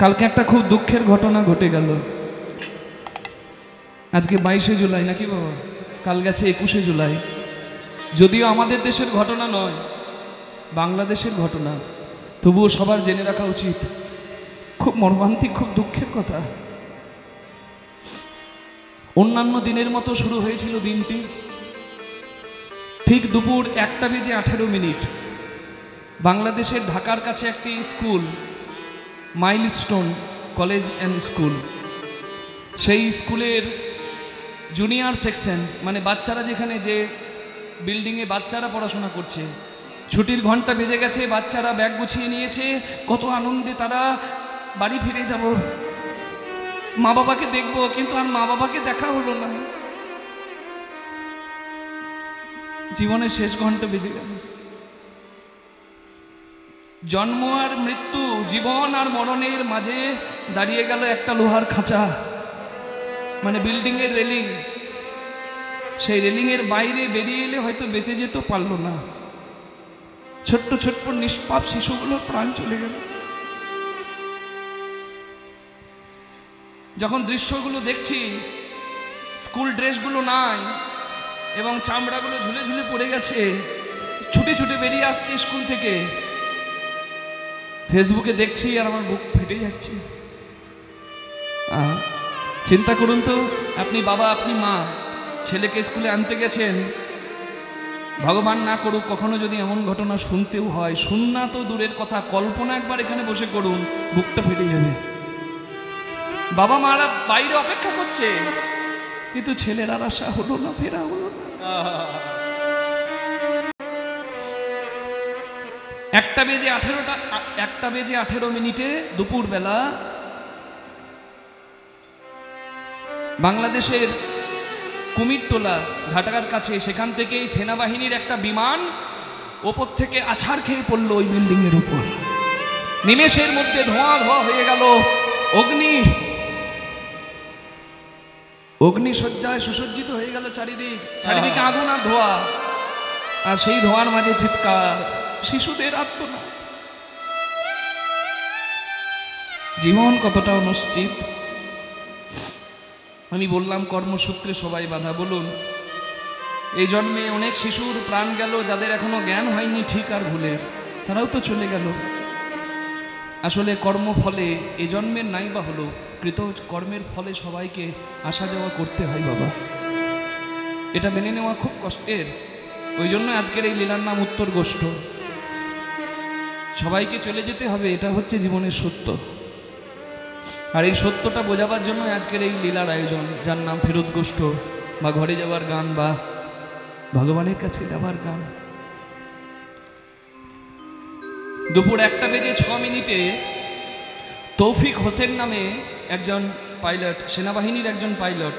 কালকে একটা খুব দুঃখের ঘটনা ঘটে গেল। আজকে 22শে জুলাই নাকি বাবা, কাল গেছে 21শে জুলাই। যদিও আমাদের দেশের ঘটনা নয়, বাংলাদেশের ঘটনা, তবুও সবার জেনে রাখা উচিত। খুব মর্মান্তিক, খুব দুঃখের কথা। অন্যান্য দিনের মতো শুরু হয়েছিল দিনটি ঠিক দুপুর 1:18 বাংলাদেশের ঢাকার কাছে একটি school, milestone college and school, সেই স্কুলের জুনিয়র সেকশন, মানে বাচ্চারা যেখানে যে বিল্ডিংয়ে বাচ্চারা পড়াশোনা করছে, ছুটির ঘন্টা বেজে গেছে, বাচ্চারা ব্যাগ গুছিয়ে নিয়েছে, কত আনন্দে তারা বাড়ি ফিরে যাব, মা বাবাকে দেখবো, কিন্তু আর মা বাবাকে দেখা হলো না। জীবনের শেষ ঘন্টা বেজে গেল। জন্ম আর মৃত্যু, জীবন আর মরণের মাঝে দাঁড়িয়ে গেল একটা লোহার খাঁচা, মানে বিল্ডিং এর রেলিং। সেই রেলিং এর বাইরে বেরিয়ে এলে হয়তো বেঁচে যেতে পারলো না। ছোট্ট ছোট্ট নিষ্পাপ শিশুগুলোর প্রাণ চলে গেল। যখন দৃশ্যগুলো দেখছি, স্কুল ড্রেসগুলো নাই এবং চামড়াগুলো ঝুলে ঝুলে পড়ে গেছে, ছুটে ছুটে বেরিয়ে আসছে স্কুল থেকে, ফেসবুকে দেখছি আর আমার বুক ফেটে যাচ্ছে। চিন্তা করুন তো, আপনি বাবা, আপনি মা, ছেলেকে স্কুলে আনতে গেছেন, ভগবান না করুক কখনো যদি এমন ঘটনা শুনতেও হয়, শুননা তো দূরের কথা, কল্পনা একবার এখানে বসে করুন, বুকটা ফেটে যাবে। বাবা মারা বাইরে অপেক্ষা করছে, কিন্তু ছেলের আর আশা হলো না, ফেরা হলো না। 1:18 দুপুর বেলা বাংলাদেশের কুমিরটোলা ঘাটার কাছে, সেখান থেকেই সেনাবাহিনীর একটা বিমান ওপর থেকে আছাড় খেয়ে পড়লো ওই বিল্ডিং এর উপর। নিমেষের মধ্যে ধোঁয়া ধোঁয়া হয়ে গেল। অগ্নিশয্যায় সুসজ্জিত হয়ে গেল চারিদিক, চারিদিকে আগুন আর ধোঁয়া, আর সেই ধোঁয়ার মাঝে চিৎকার, শিশুদের আর্তনাদ। জীবন কতটা অনিশ্চিত। আমি বললাম কর্মসূত্রে সবাই বাধা। বলুন, এই জন্মে অনেক শিশুর প্রাণ গেল, যাদের এখনো জ্ঞান হয়নি ঠিক আর ভুলের, তারাও তো চলে গেল। আসলে কর্মফলে এ জন্মের নাই বা হলো, কৃত কর্মের ফলে সবাইকে আসা যাওয়া করতে হয় বাবা। এটা মেনে নেওয়া খুব কষ্টের। ওই জন্য আজকের এই লীলার নাম উত্তর গোষ্ঠ। সবাইকে চলে যেতে হবে, এটা হচ্ছে জীবনের সত্য। আর এই সত্যটা বোঝাবার জন্য আজকের এই লীলার আয়োজন, যার নাম ফেরত গোষ্ঠ, বা ঘরে যাওয়ার গান, বা ভগবানের কাছে যাবার গান। দুপুর 1:06 তৌফিক হোসেন নামে একজন পাইলট, সেনাবাহিনীর একজন পাইলট,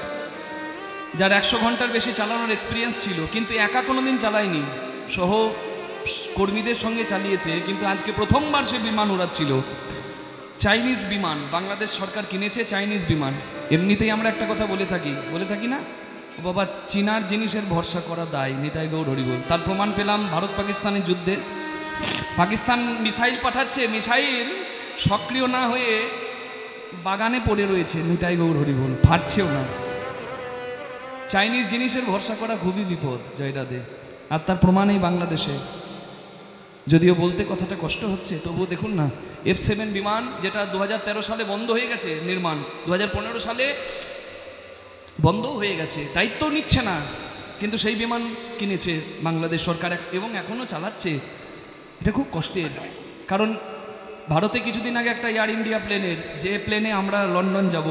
যার 100 ঘন্টার বেশি চালানোর এক্সপিরিয়েন্স ছিল, কিন্তু একা কোনোদিন চালায়নি, সহ কর্মীদের সঙ্গে চালিয়েছে। কিন্তু আজকে প্রথমবার সে বিমান উড়াচ্ছিল, চাইনিজ বিমান। বাংলাদেশ সরকার কিনেছে চাইনিজ বিমান। এমনিতেই আমরা একটা কথা বলে থাকি না, ও বাবা, চীনার জিনিসের ভরসা করা দায়, নিতাই গৌর হরিবোল। তার প্রমাণ পেলাম ভারত পাকিস্তানের যুদ্ধে। পাকিস্তান মিসাইল পাঠাচ্ছে, মিসাইল সক্রিয় না হয়ে বাগানে পড়ে রয়েছে, নিতাই গৌর হরিবোল, ফাটছেও না। চাইনিজ জিনিসের ভরসা করা খুবই বিপদ, জয়রাধে। আর তার প্রমাণ এই বাংলাদেশে। যদিও বলতে কথাটা কষ্ট হচ্ছে, তবুও দেখুন না, F-7 বিমান, যেটা 2013 সালে বন্ধ হয়ে গেছে নির্মাণ, 2015 সালে বন্ধও হয়ে গেছে, দায়িত্ব নিচ্ছে না, কিন্তু সেই বিমান কিনেছে বাংলাদেশ সরকার এবং এখনও চালাচ্ছে। এটা খুব কষ্টের, কারণ ভারতে কিছুদিন আগে একটা এয়ার ইন্ডিয়া প্লেনের, যে প্লেনে আমরা লন্ডন যাব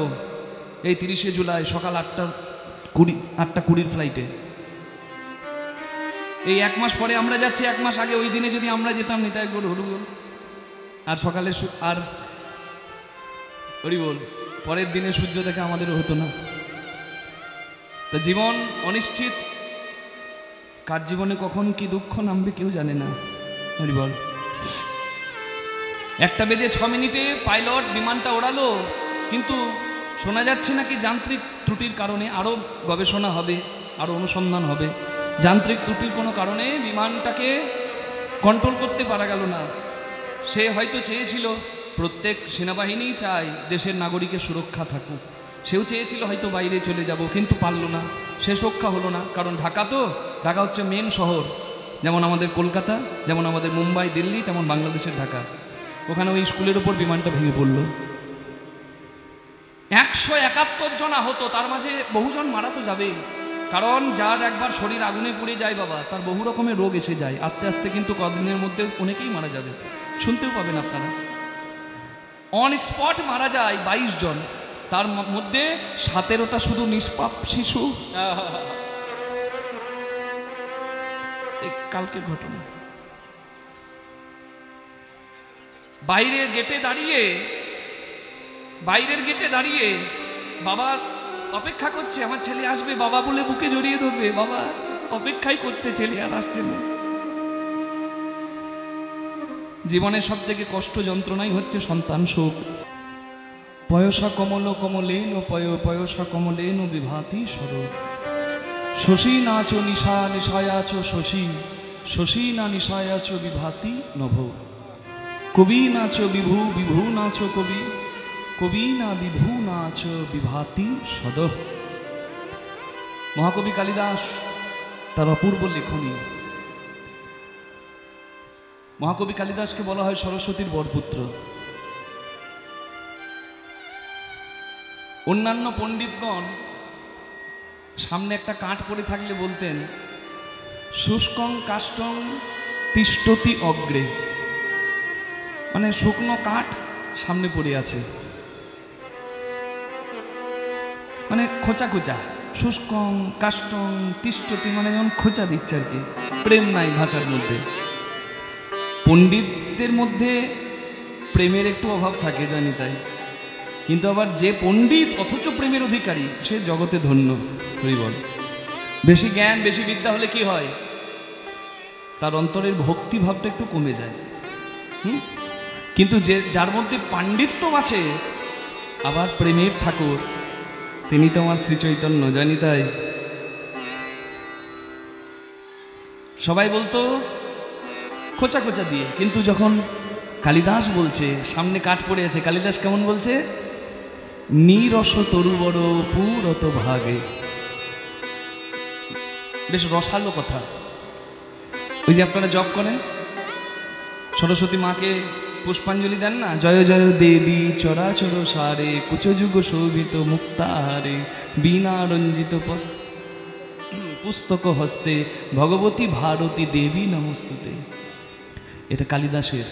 এই 30শে জুলাই সকাল 8:20 ফ্লাইটে, এই 1 মাস পরে আমরা যাচ্ছি। 1 মাস আগে ওই দিনে যদি আমরা যেতাম, নিতাই গৌর হরিবোল, আর সকালে আর হরিবোল, পরের দিনে সূর্য দেখা আমাদেরও হতো না। তা জীবন অনিশ্চিত, কার জীবনে কখন কি দুঃখ নামবে কেউ জানে না, হরিবোল। 1:06 পাইলট বিমানটা ওড়ালো, কিন্তু শোনা যাচ্ছে নাকি যান্ত্রিক ত্রুটির কারণে, আরও গবেষণা হবে, আরও অনুসন্ধান হবে, যান্ত্রিক ত্রুটির কোনো কারণে বিমানটাকে কন্ট্রোল করতে পারা গেল না। সে হয়তো চেয়েছিল প্রত্যেক সেনাবাহিনীই চায় দেশের নাগরিকের সুরক্ষা থাকুক। সেও চেয়েছিল হয়তো বাইরে চলে যাব, কিন্তু পারল না, সে রক্ষা হলো না। কারণ ঢাকা হচ্ছে মেন শহর, যেমন আমাদের কলকাতা, যেমন আমাদের মুম্বাই, দিল্লি, তেমন বাংলাদেশের ঢাকা। ওখানে ওই স্কুলের ওপর বিমানটা ভেঙে পড়লো। 171 জন আহত, তার মাঝে বহুজন মারা তো যাবেই। কারণ যার একবার শরীর আগুনে পুড়ে যায় বাবা, তার বহু রকমের রোগ এসে যায় আস্তে আস্তে, কিন্তু কদিনের মধ্যে অনেকেই মারা যাবে, শুনতেও পাবেন আপনারা। অন স্পট মারা যায় 22 জন, তার মধ্যে 17টা শুধু নিষ্পাপ শিশু। কালকে ঘটনা, বাইরের গেটে দাঁড়িয়ে বাবা অপেক্ষা করছে, আমার ছেলে আসবে, বাবা বলে বুকে জড়িয়ে ধরবে, বাবা অপেক্ষাই করছে, ছেলে আর আসছে না। জীবনের সব থেকে কষ্ট যন্ত্রণাই হচ্ছে সন্তান শোক। পয়সা কমল কমলেন পয়সা কমলেন বিভাতি সর, শশী নাচ নিশা নিশায়াচ শশী, শশী না নিশায়াচ বিভাতি নভ, কবি নাচ বিভু বিভু নাচ কবি, কবি না বিভু নাচ বিভাতি সদ। মহাকবি কালিদাস তার অপূর্ব লেখনী। মহাকবি কালিদাসকে বলা হয় সরস্বতীর বরপুত্র। অন্যান্য পণ্ডিতগণ সামনে একটা কাঠ পড়ে থাকলে বলতেন শুষ্কং কাষ্টং তিষ্ঠতি অগ্রে, মানে শুকনো কাঠ সামনে পড়ে আছে, মানে খোঁচা খোঁচা, শুষ্কং কাষ্টং তিষ্ঠতি, মানে যেমন খোঁচা দিচ্ছে আর কি, প্রেম নাই ভাষার মধ্যে। পণ্ডিতদের মধ্যে প্রেমের একটু অভাব থাকে জানি তাই, কিন্তু আবার যে পণ্ডিত অথচ প্রেমের অধিকারী সে জগতে ধন্য। হরিবল। বেশি জ্ঞান বেশি বিদ্যা হলে কি হয়, তার অন্তরের ভক্তি ভাবটা একটু কমে যায়। কিন্তু যার মধ্যে পাণ্ডিত্য আছে, আবার প্রেমের ঠাকুর, তিনি তো আমার শ্রী চৈতন্য, জানি তাই। সবাই বলতো খোঁচা খোঁচা দিয়ে, কিন্তু যখন কালিদাস বলছে সামনে কাঠ পড়ে আছে, কালিদাস কেমন বলছে, নিরস তরু বড় পুরত ভাগে। বেশ রসালো কথা। ওই যে আপনারা জপ করেন, সরস্বতী মাকে পুষ্পাঞ্জলি দেন না, জয় জয় দেবী চরাচর সারে, কুচযুগ শোভিত মুক্তাহারে, বীণা রঞ্জিত পুস্তক হস্তে, ভগবতী ভারতী দেবী নমস্তুতে। এটা কালিদাসের,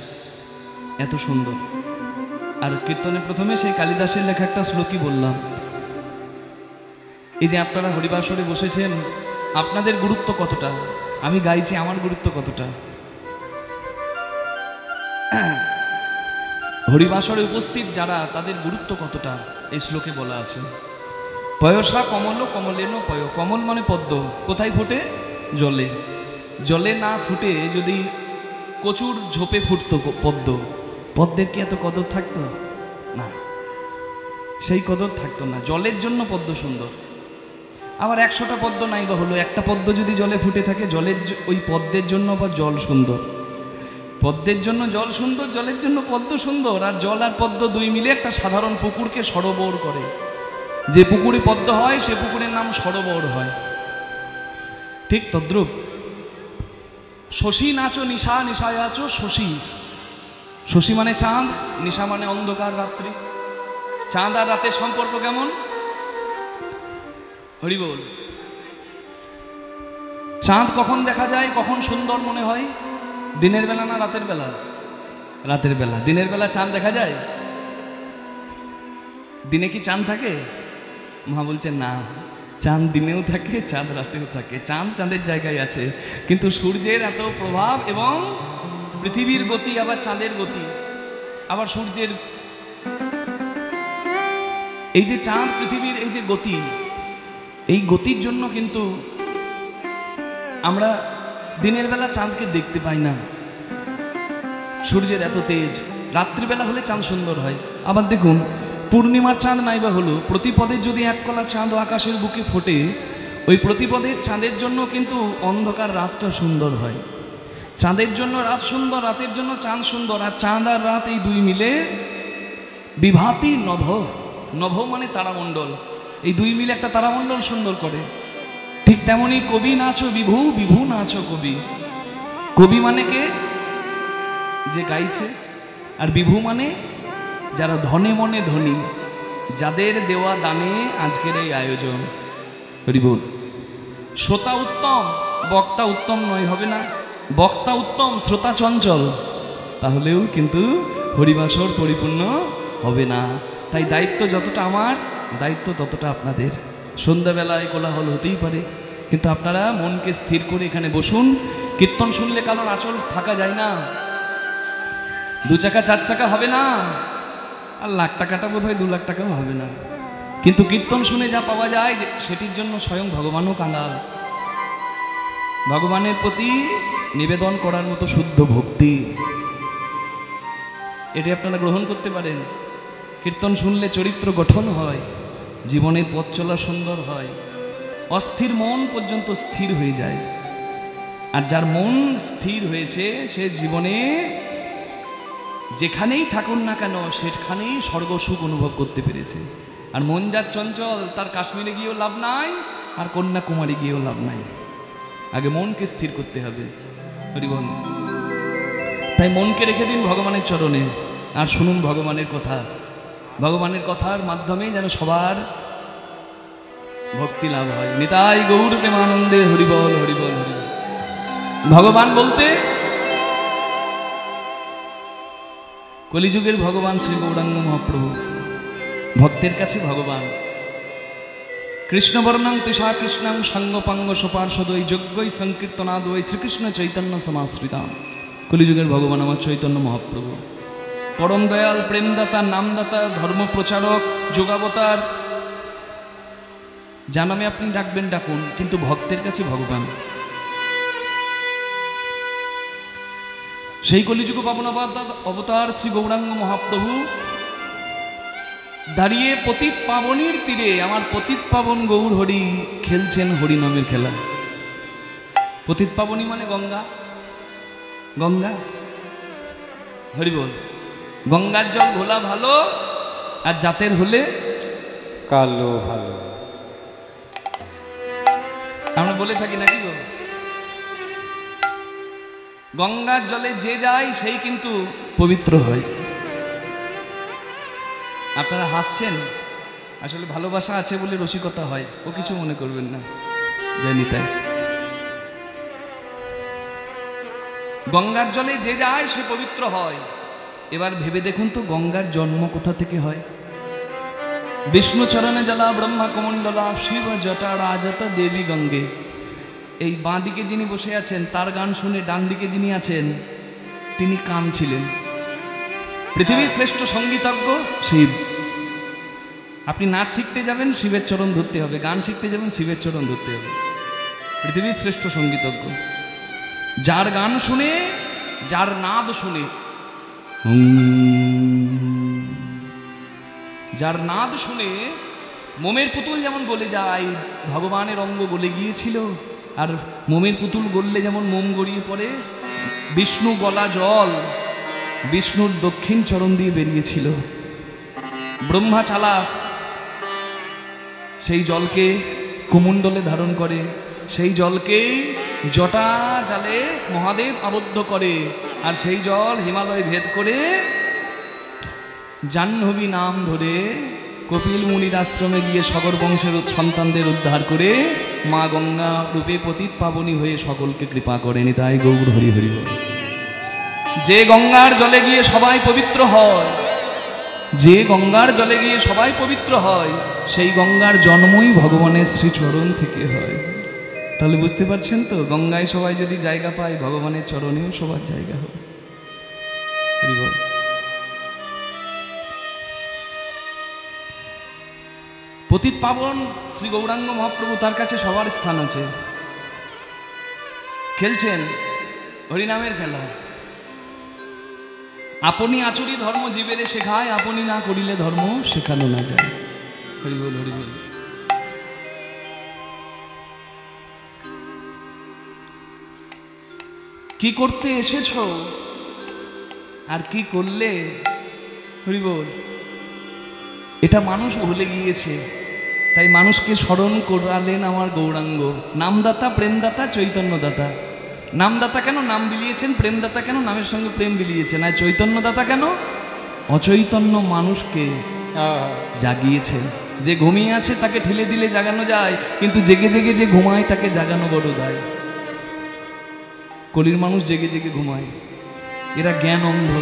এত সুন্দর। আর কীর্তনের প্রথমে সেই কালিদাসের লেখা একটা শ্লোকই বললাম। এই যে আপনারা হরিবাসরে বসেছেন, আপনাদের গুরুত্ব কতটা, আমি গাইছি আমার গুরুত্ব কতটা। হরিবাসরে উপস্থিত যারা, তাদের গুরুত্ব কতটা এই শ্লোকে বলা আছে। পয়সা কমল কমলেন পয়, কমল মানে পদ্ম, কোথায় ফোটে, জলে। জলে না ফুটে যদি কচুর ঝোপে ফুটতো পদ্ম, পদ্মের কি এত কদর থাকতো না, সেই কদর থাকতো না। জলের জন্য পদ্ম সুন্দর। আবার 100টা পদ্ম নাই বা হলো, একটা পদ্ম যদি জলে ফুটে থাকে, জলের ওই পদ্মের জন্য আবার জল সুন্দর। পদ্মের জন্য জল সুন্দর, জলের জন্য পদ্ম সুন্দর। আর জল আর পদ্ম দুই মিলে একটা সাধারণ পুকুরকে সরোবর করে। যে পুকুরে পদ্ম হয় সে পুকুরের নাম সরোবর হয়। ঠিক তদ্রূপ শশী নাচো নিশা নিশায়াচো শশী, শশী মানে চাঁদ, নিশা মানে অন্ধকার রাত্রি। চাঁদ আর রাতের সম্পর্ক কেমন, হরি বল। চাঁদ কখন দেখা যায়, কখন সুন্দর মনে হয়, দিনের বেলা না রাতের বেলা, রাতের বেলা। দিনের বেলা চাঁদ দেখা যায়, দিনে কি চাঁদ থাকে, মা বলছেন না, চাঁদ দিনেও থাকে, চাঁদ রাতেও থাকে। চাঁদ চাঁদের জায়গায় আছে, কিন্তু সূর্যের এত প্রভাব এবং পৃথিবীর গতি, আবার চাঁদের গতি, আবার সূর্যের এই যে চাঁদ পৃথিবীর এই যে গতি, এই গতির জন্য কিন্তু আমরা দিনের বেলা চাঁদকে দেখতে পাই না। সূর্যের এত তেজ, রাত্রিবেলা হলে চাঁদ সুন্দর হয়। আবার দেখুন পূর্ণিমার চাঁদ নাইবা হলো, প্রতিপদের যদি এক কলা চাঁদ আকাশের বুকে ফোটে, ওই প্রতিপদের চাঁদের জন্য কিন্তু অন্ধকার রাতটা সুন্দর হয়। চাঁদের জন্য রাত সুন্দর, রাতের জন্য চাঁদ সুন্দর। আর চাঁদ আর রাত এই দুই মিলে বিভাতি নভ, নভ মানে তারামণ্ডল, এই দুই মিলে একটা তারামণ্ডল সুন্দর করে। ঠিক তেমনি কবি নাচো বিভু, বিভু নাচো কবি। কবি মানে কে? যে গাইছে। আর বিভু মানে যারা ধনে মনে ধনী, যাদের দেওয়া দানে আজকের এই আয়োজন। হরি বল। শ্রোতা উত্তম, বক্তা উত্তম নয়, হবে না। বক্তা উত্তম, শ্রোতা চঞ্চল, তাহলেও কিন্তু হরিবাসর পরিপূর্ণ হবে না। তাই দায়িত্ব যতটা আমার, দায়িত্ব ততটা আপনাদের। সন্ধ্যাবেলায় কোলাহল হতেই পারে, কিন্তু আপনারা মনকে স্থির করে এখানে বসুন। কীর্তন শুনলে কারোর আঁচল ফাঁকা যায় না, 2 চাকা 4 চাকা হবে না, আর লাখ টাকাটা বোধ হয় 2 লাখ টাকাও হবে না। কিন্তু কীর্তন শুনে যা পাওয়া যায় সেটির জন্য স্বয়ং ভগবানও কাঙাল। ভগবানের প্রতি নিবেদন করার মতো শুদ্ধ ভক্তি, এটি আপনারা গ্রহণ করতে পারেন। কীর্তন শুনলে চরিত্র গঠন হয়, জীবনের পথ চলা সুন্দর হয়, অস্থির মন পর্যন্ত স্থির হয়ে যায়। আর যার মন স্থির হয়েছে সে জীবনে যেখানেই থাকুন না কেন সেখানেই স্বর্গ সুখ অনুভব করতে পেরেছে। আর মন যার চঞ্চল, তার কাশ্মীরে গিয়েও লাভ নাই, আর কন্যাকুমারী গিয়েও লাভ নাই। আগে মনকে স্থির করতে হবে। হরিবল। তাই মনকে রেখে দিন ভগবানের চরণে, আর শুনুন ভগবানের কথা। ভগবানের কথার মাধ্যমে যেন সবার ভক্তি লাভ হয়। নিতাই গৌর প্রেমানন্দে হরিবল হরিবল হরিবল। ভগবান বলতে কলিযুগের ভগবান শ্রী গৌরাঙ্গ মহাপ্রভু, ভক্তের কাছে ভগবান। কৃষ্ণবর্ণং তৃষা কৃষ্ণং সাঙ্গপাঙ্গ সোপার্ষদৈ যজ্ঞই সংকীর্তনাদৈ শ্রীকৃষ্ণ চৈতন্য সমাশ্রিতাম। কলিযুগের ভগবান আমার চৈতন্য মহাপ্রভু, পরম দয়াল, প্রেমদাতা, নামদাতা, ধর্মপ্রচারক, যোগাবতার। যা নামে আপনি ডাকবেন ডাকুন, কিন্তু ভক্তের কাছে ভগবান। সেই কলিযুগ পাবন অবতার শ্রী গৌরাঙ্গ মহাপ্রভু দাঁড়িয়ে পতিত পাবনীর তীরে, আমার পতিত পাবন গৌর হরি খেলছেন হরি নামের খেলা। পতিত পাবনী মানে গঙ্গা, গঙ্গা। হরি বল। গঙ্গার জল ঘোলা ভালো, আর জাতের হলে কালো ভালো। আমরা বলে থাকি নাকি গো? গঙ্গার জলে যে যায় সেই কিন্তু পবিত্র হয়। আপনারা হাসছেন, আসলে ভালোবাসা আছে বলে রসিকতা হয়, ও কিছু মনে করবেন না, জানি তাই। গঙ্গার জলে যে যায় সে পবিত্র হয়। এবার ভেবে দেখুন তো, গঙ্গার জন্ম কোথা থেকে হয়? বিষ্ণু চরণে জলা ব্রহ্মা কমণ্ডলা শিব জটা রাজতা দেবী গঙ্গে। এই বাঁ দিকে যিনি বসে আছেন তার গান শুনে ডান দিকে যিনি আছেন তিনি কান ছিলেন। পৃথিবীর শ্রেষ্ঠ সঙ্গীতজ্ঞ শিব। আপনি নাচ শিখতে যাবেন, শিবের চরণ ধরতে হবে। গান শিখতে যাবেন, শিবের চরণ ধরতে হবে। পৃথিবীর শ্রেষ্ঠ সঙ্গীতজ্ঞ, যার গান শুনে, যার নাদ শুনে, যার নাদ শুনে মোমের পুতুল যেমন বলে যায় ভগবানের অঙ্গ গলে গিয়েছিল, আর মোমের পুতুল গললে যেমন মোম গড়িয়ে পড়ে, বিষ্ণু গলা জল বিষ্ণুর দক্ষিণ চরণ দিয়ে বেরিয়েছিল। ব্রহ্মা চালাক, সেই জলকে কুমণ্ডলে ধারণ করে, সেই জলকে জটা জালে মহাদেব আবদ্ধ করে, আর সেই জল হিমালয় ভেদ করে জাহ্নবী নাম ধরে কপিল মুনির আশ্রমে গিয়ে সগর বংশের সন্তানদের উদ্ধার করে মা গঙ্গা রূপে পতিত পাবনী হয়ে সকলকে কৃপা করেনি। তাই গৌর হরি হরি বল। যে গঙ্গার জলে গিয়ে সবাই পবিত্র হয়, যে গঙ্গার জলে গিয়ে সবাই পবিত্র হয়, সেই গঙ্গার জন্মই ভগবানের শ্রীচরণ থেকে হয়। তাহলে বুঝতে পারছেন তো, গঙ্গায় সবাই যদি জায়গা পায়, ভগবানের চরণেও সবার জায়গা হবে। হরি বল। পতিত পাবন শ্রী গৌরাঙ্গ মহাপ্রভু, তার কাছে সবার স্থান আছে। খেলছেন হরিনামের খেলা। আপনি আচরি ধর্ম জীবেরে শেখায়, আপনি না করিলে ধর্ম শেখানো না যায়। হরি বল হরি বল। কি করতে এসেছো আর কি করলে? হরি বল। এটা মানুষ ভুলে গিয়েছে, তাই মানুষকে স্মরণ করালেন আমার গৌরাঙ্গ। নামদাতা, প্রেমদাতা, চৈতন্যদাতা। নামদাতা কেন? নাম বিলিয়েছেন। প্রেমদাতা কেন? নামের সঙ্গে প্রেম বিলিয়েছেন। আর চৈতন্যদাতা কেন? অচৈতন্য মানুষকে জাগিয়েছেন। যে ঘুমিয়ে আছে তাকে ঠেলে দিলে জাগানো যায়, কিন্তু জেগে জেগে যে ঘুমায় তাকে জাগানো বড় দায়। কলির মানুষ জেগে জেগে ঘুমায়, এরা জ্ঞান অন্ধ।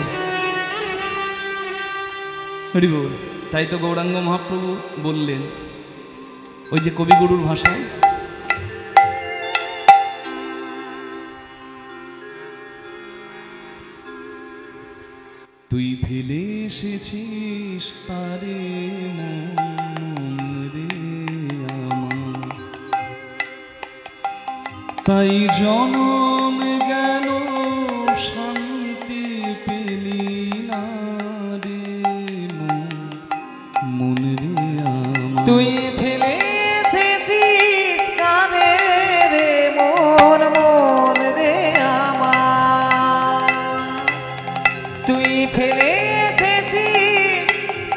হরি বল। তাই তো গৌরাঙ্গ মহাপ্রভু বললেন ওই যে কবিগুরুর ভাষায়, তুই ফেলে এসেছিস তারে মন রে আমার, তাই জনম গেল শান্তি পেলি না রে মন রে আমার। তুই ফেলে এসেছিস কাঁদে রে মন, মন রে আমার। তুই ফেলে এসেছিস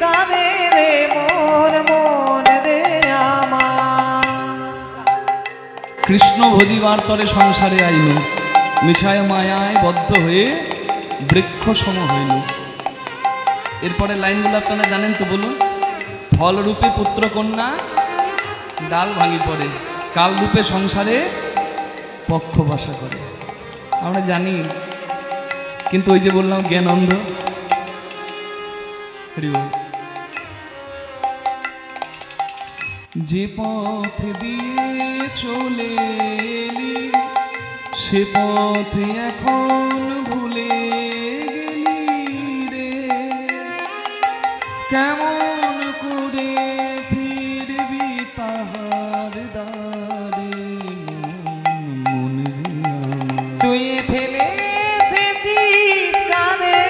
কাঁদে রে মন, মন রে আমার। কৃষ্ণ ভজিবার তরে সংসারে আইল, মিছায় মায়ায় বদ্ধ হয়ে বৃক্ষ সম হইল। এরপরে লাইনগুলো আপনারা জানেন তো, বলুন। ফলরূপে পুত্র কন্যা ডাল ভাঙি পড়ে, কাল রূপে সংসারে পক্ষ বাসা করে। আমরা জানি, কিন্তু ওই যে বললাম জ্ঞান অন্ধ। হরি বল। যে পথ দিয়ে চলে এলি সে পথে এখন ভুলে গেলি রে, কেমন করে ফিরবি তাহার দ্বারে মন রে আমার। তুই ফেলে এসেছিস কাঁদে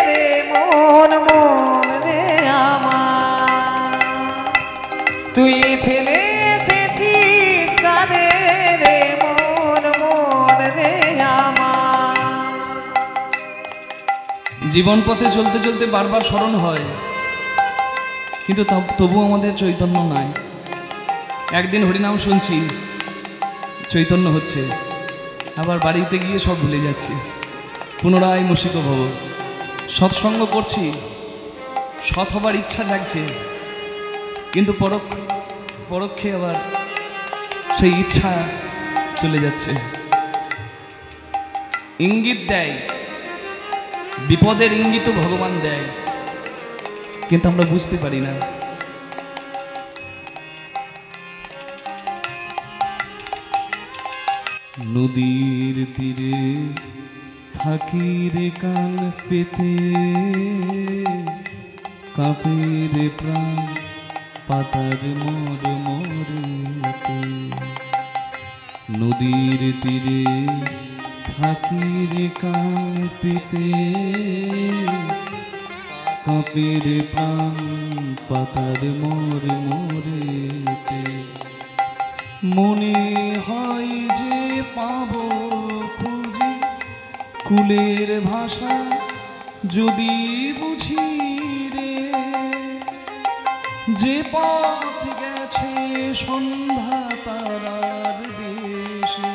রে মন, মন রে আমার। তুই ফেলে এসেছিস কাঁদে রে মন, মন রে আমার। জীবন পথে চলতে চলতে বারবার স্মরণ হয়, কিন্তু তবু আমাদের চৈতন্য নাই। একদিন হরিনাম শুনছি, চৈতন্য হচ্ছে, আবার বাড়িতে গিয়ে সব ভুলে যাচ্ছি, পুনরায় মুশিক ভব। সৎসঙ্গ করছি, সৎ হবার ইচ্ছা জাগছে, কিন্তু পরোক্ষে আবার সেই ইচ্ছা চলে যাচ্ছে। ইঙ্গিত দেয়, বিপদের ইঙ্গিতও ভগবান দেয়, কিন্তু আমরা বুঝতে পারি না। নদীর তীরে থাকি রে কান পেতে, কাঁপে রে প্রাণ পাতার মোর মোরেতে। নদীর তীরে থাকি রে কান পেতে, কাঁপে রে প্রাণ পাতার মোর মোরেতে। মনে হয় যে পাবো খুঁজে কুলের ভাষা যদি বুঝি রে, যে পথ গেছে সন্ধ্যা তারার দেশে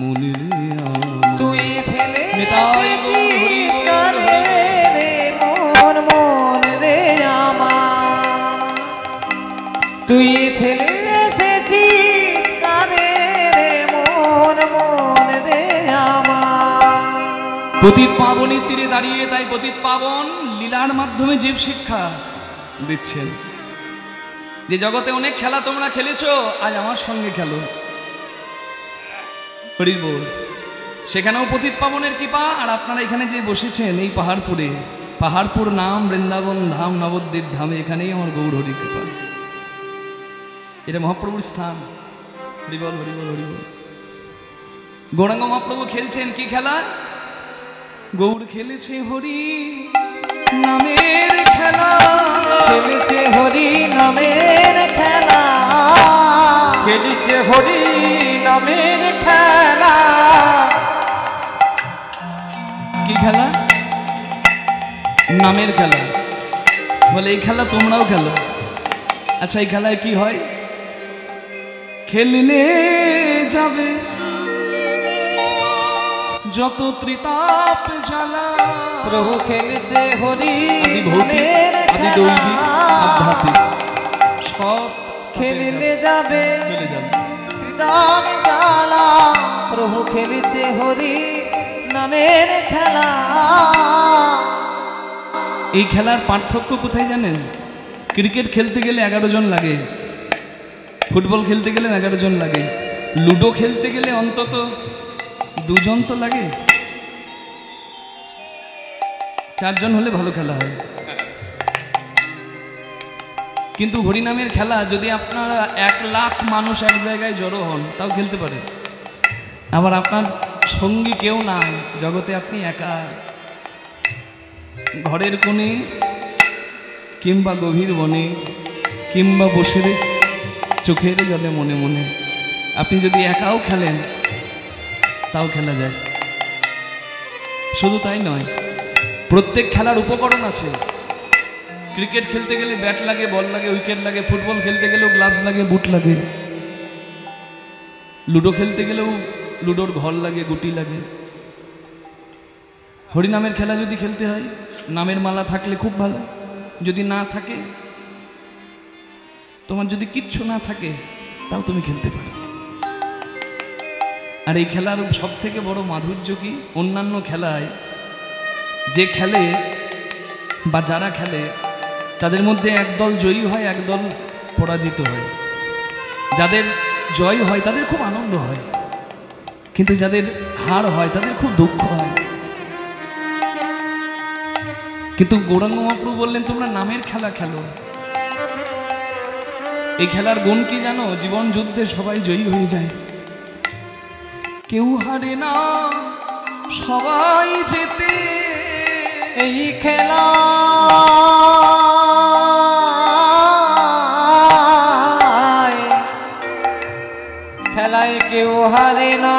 মনে রে আমার। তুই ফেলে নিতাই এসেছিস গৌর কাঁদে রে মন, মন রে আমার। তুই ফেলে এসেছিস কাঁদে রে মন, মন রে আমার। পতিত পাবনের তীরে দাঁড়িয়ে তাই পতিত পাবন লীলার মাধ্যমে জীব শিক্ষা দিচ্ছেন, যে জগতে অনেক খেলা তোমরা খেলেছো, আজ আমার সঙ্গে খেলো। হরি বল। সেখানেও পতিত পাবনের কৃপা, আর আপনারা এখানে যে বসেছেন এই পাহাড়পুরে, পাহাড়পুর নাম বৃন্দাবন ধাম নবদ্বীপ ধামে, এখানেই আমার গৌর হরি কৃপা। এটা মহাপ্রভুর স্থান। হরি বল, হরি বল, হরি বল। গৌরাঙ্গ মহাপ্রভু খেলছেন কি খেলা? গৌর খেলেছে হরি নামের খেলা, খেলেছে হরি নামের খেলা, খেলিছে হরি নামের খেলা। কি খেলা? নামের খেলা। বলে এই খেলা তোমরাও খেলো। আচ্ছা এই খেলায় কি হয়? খেললে যাবে যত ত্রিতাপ জ্বালা। প্রভু খেলেছে হরি আদি ভৌতিক, নামের আদি খেলা। দৈবিক, আধ্যাত্মিক সব খেলিলে যাবে চলে যাবে। ত্রিতাপ জ্বালা। প্রভু খেলেছে হরি নামের খেলা। এই খেলার পার্থক্য কোথায় জানেন? ক্রিকেট খেলতে গেলে 11 জন লাগে, ফুটবল খেলতে গেলে 11 জন লাগে, লুডো খেলতে গেলে অন্তত 2 জন তো লাগে, 4 জন হলে ভালো খেলা হয়। কিন্তু হরিনামের খেলা যদি আপনারা 1 লাখ মানুষ এক জায়গায় জড়ো হন তাও খেলতে পারেন। আবার আপনার সঙ্গী কেউ নাই, জগতে আপনি একা, ঘরের কোণে কিংবা গভীর বনে কিংবা বসে চোখের জলে মনে মনে আপনি যদি একাও খেলেন তাও খেলা যায়। শুধু তাই নয়, প্রত্যেক খেলার উপকরণ আছে। ক্রিকেট খেলতে গেলে ব্যাট লাগে, বল লাগে, উইকেট লাগে, ফুটবল খেলতে গেলেও গ্লাভস লাগে, বুট লাগে, লুডো খেলতে গেলেও লুডোর ঘর লাগে, গুটি লাগে। হরিনামের খেলা যদি খেলতে হয়, নামের মালা থাকলে খুব ভালো, যদি না থাকে, তোমার যদি কিচ্ছু না থাকে তাও তুমি খেলতে পারো। আর এই খেলার সব থেকে বড় মাধুর্য কি? অন্যান্য খেলায় যে খেলে বা যারা খেলে তাদের মধ্যে একদল জয়ী হয়, একদল পরাজিত হয়। যাদের জয় হয় তাদের খুব আনন্দ হয়, কিন্তু যাদের হার হয় তাদের খুব দুঃখ হয়। কিন্তু গৌরাঙ্গ মহাপ্রভু বললেন তোমরা নামের খেলা খেলো। এই খেলার গুণ কি জানো? জীবন যুদ্ধে সবাই জয়ী হয়ে যায়, কেউ হারে না, সবাই জেতে। এই খেলা খেলায় কেউ হারে না,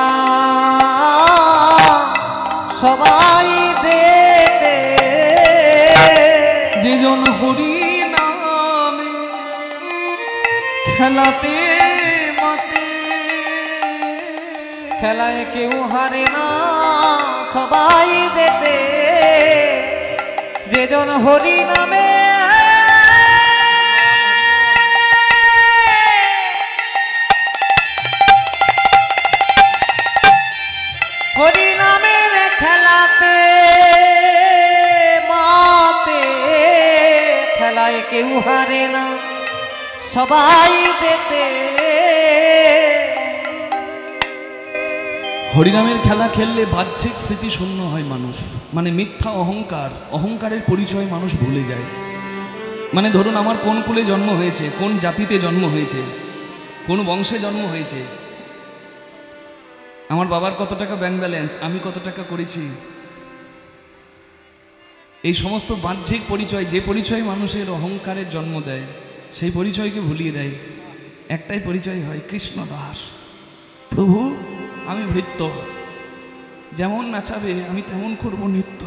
সবাই জেতে। যেজন হরি নামে খেলাতে মাতে, খেলায় কেউ হারে না, সবাই জেতে। যেজন হরি নামে হরি নামের খেলাতে মাতে, খেলায় কেউ হারে না, সবাই জেতে। হরিনামের খেলা খেললে বাহ্যিক স্মৃতি শূন্য হয় মানুষ, মানে মিথ্যা অহংকার, অহংকারের পরিচয় মানুষ ভুলে যায়। মানে ধরুন আমার কোন কুলে জন্ম হয়েছে, কোন জাতিতে জন্ম হয়েছে, কোন বংশে জন্ম হয়েছে, আমার বাবার কত টাকা ব্যাংক ব্যালেন্স, আমি কত টাকা করেছি, এই সমস্ত বাহ্যিক পরিচয়, যে পরিচয় মানুষের অহংকারের জন্ম দেয়, সেই পরিচয়কে ভুলিয়ে দেয়। একটাই পরিচয় হয়, কৃষ্ণ দাস, প্রভু আমি ভৃত্য, যেমন নাচাবে আমি তেমন করব নৃত্য।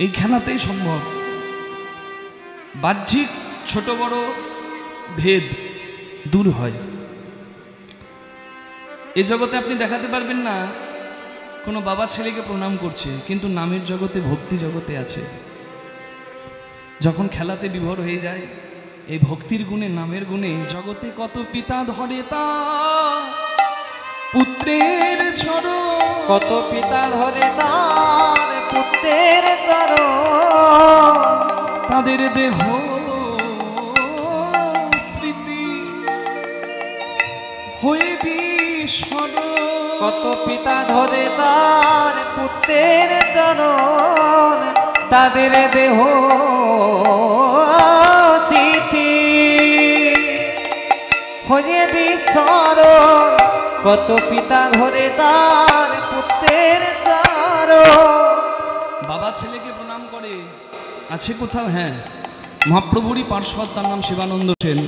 এই খেলাতেই সম্ভব। বাহ্যিক ছোট বড় ভেদ দূর হয়। এ জগতে আপনি দেখাতে পারবেন না কোনো বাবা ছেলেকে প্রণাম করছে, কিন্তু নামের জগতে, ভক্তি জগতে আছে। যখন খেলাতে বিভোর হয়ে যায়, এই ভক্তির গুণে, নামের গুণে, জগতে কত পিতা ধরে তা পুত্রের চরণ, কত পিতা ধরে তার পুত্রের চরণ, তাদের দেহ স্মৃতি হয়ে বিস্মরণ। কত পিতা ধরে তার পুত্রের চরণ, তাদের দেহ স্মৃতি হয়ে বিস্মরণ। কত পিতা ধরে তার পুত্রের চরণ। বাবা ছেলেকে প্রণাম করে আছে কোথাও? হ্যাঁ, মহাপ্রভুরই পার্শ্বদ, তার নাম শিবানন্দ সেন,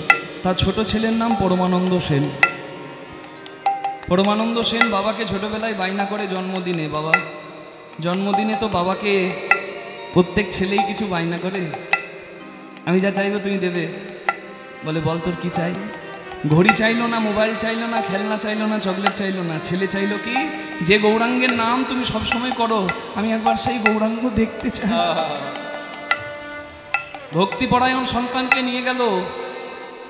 তার ছোট ছেলের নাম পরমানন্দ সেন। পরমানন্দ সেন বাবাকে ছোটবেলায় বায়না করে জন্মদিনে, বাবা জন্মদিনে তো বাবাকে প্রত্যেক ছেলেই কিছু বায়না করে, আমি যা চাইবো তুমি দেবে। বলে বল তোর কি চাই? ঘড়ি চাইলো না, মোবাইল চাইলো না, খেলনা চাইলো না, চকলেট চাইলো না, ছেলে চাইলো কি, যে গৌরাঙ্গের নাম তুমি সবসময় করো আমি একবার সেই গৌরাঙ্গ দেখতে চাই। ভক্তিপরায়ণ সন্তানকে নিয়ে গেল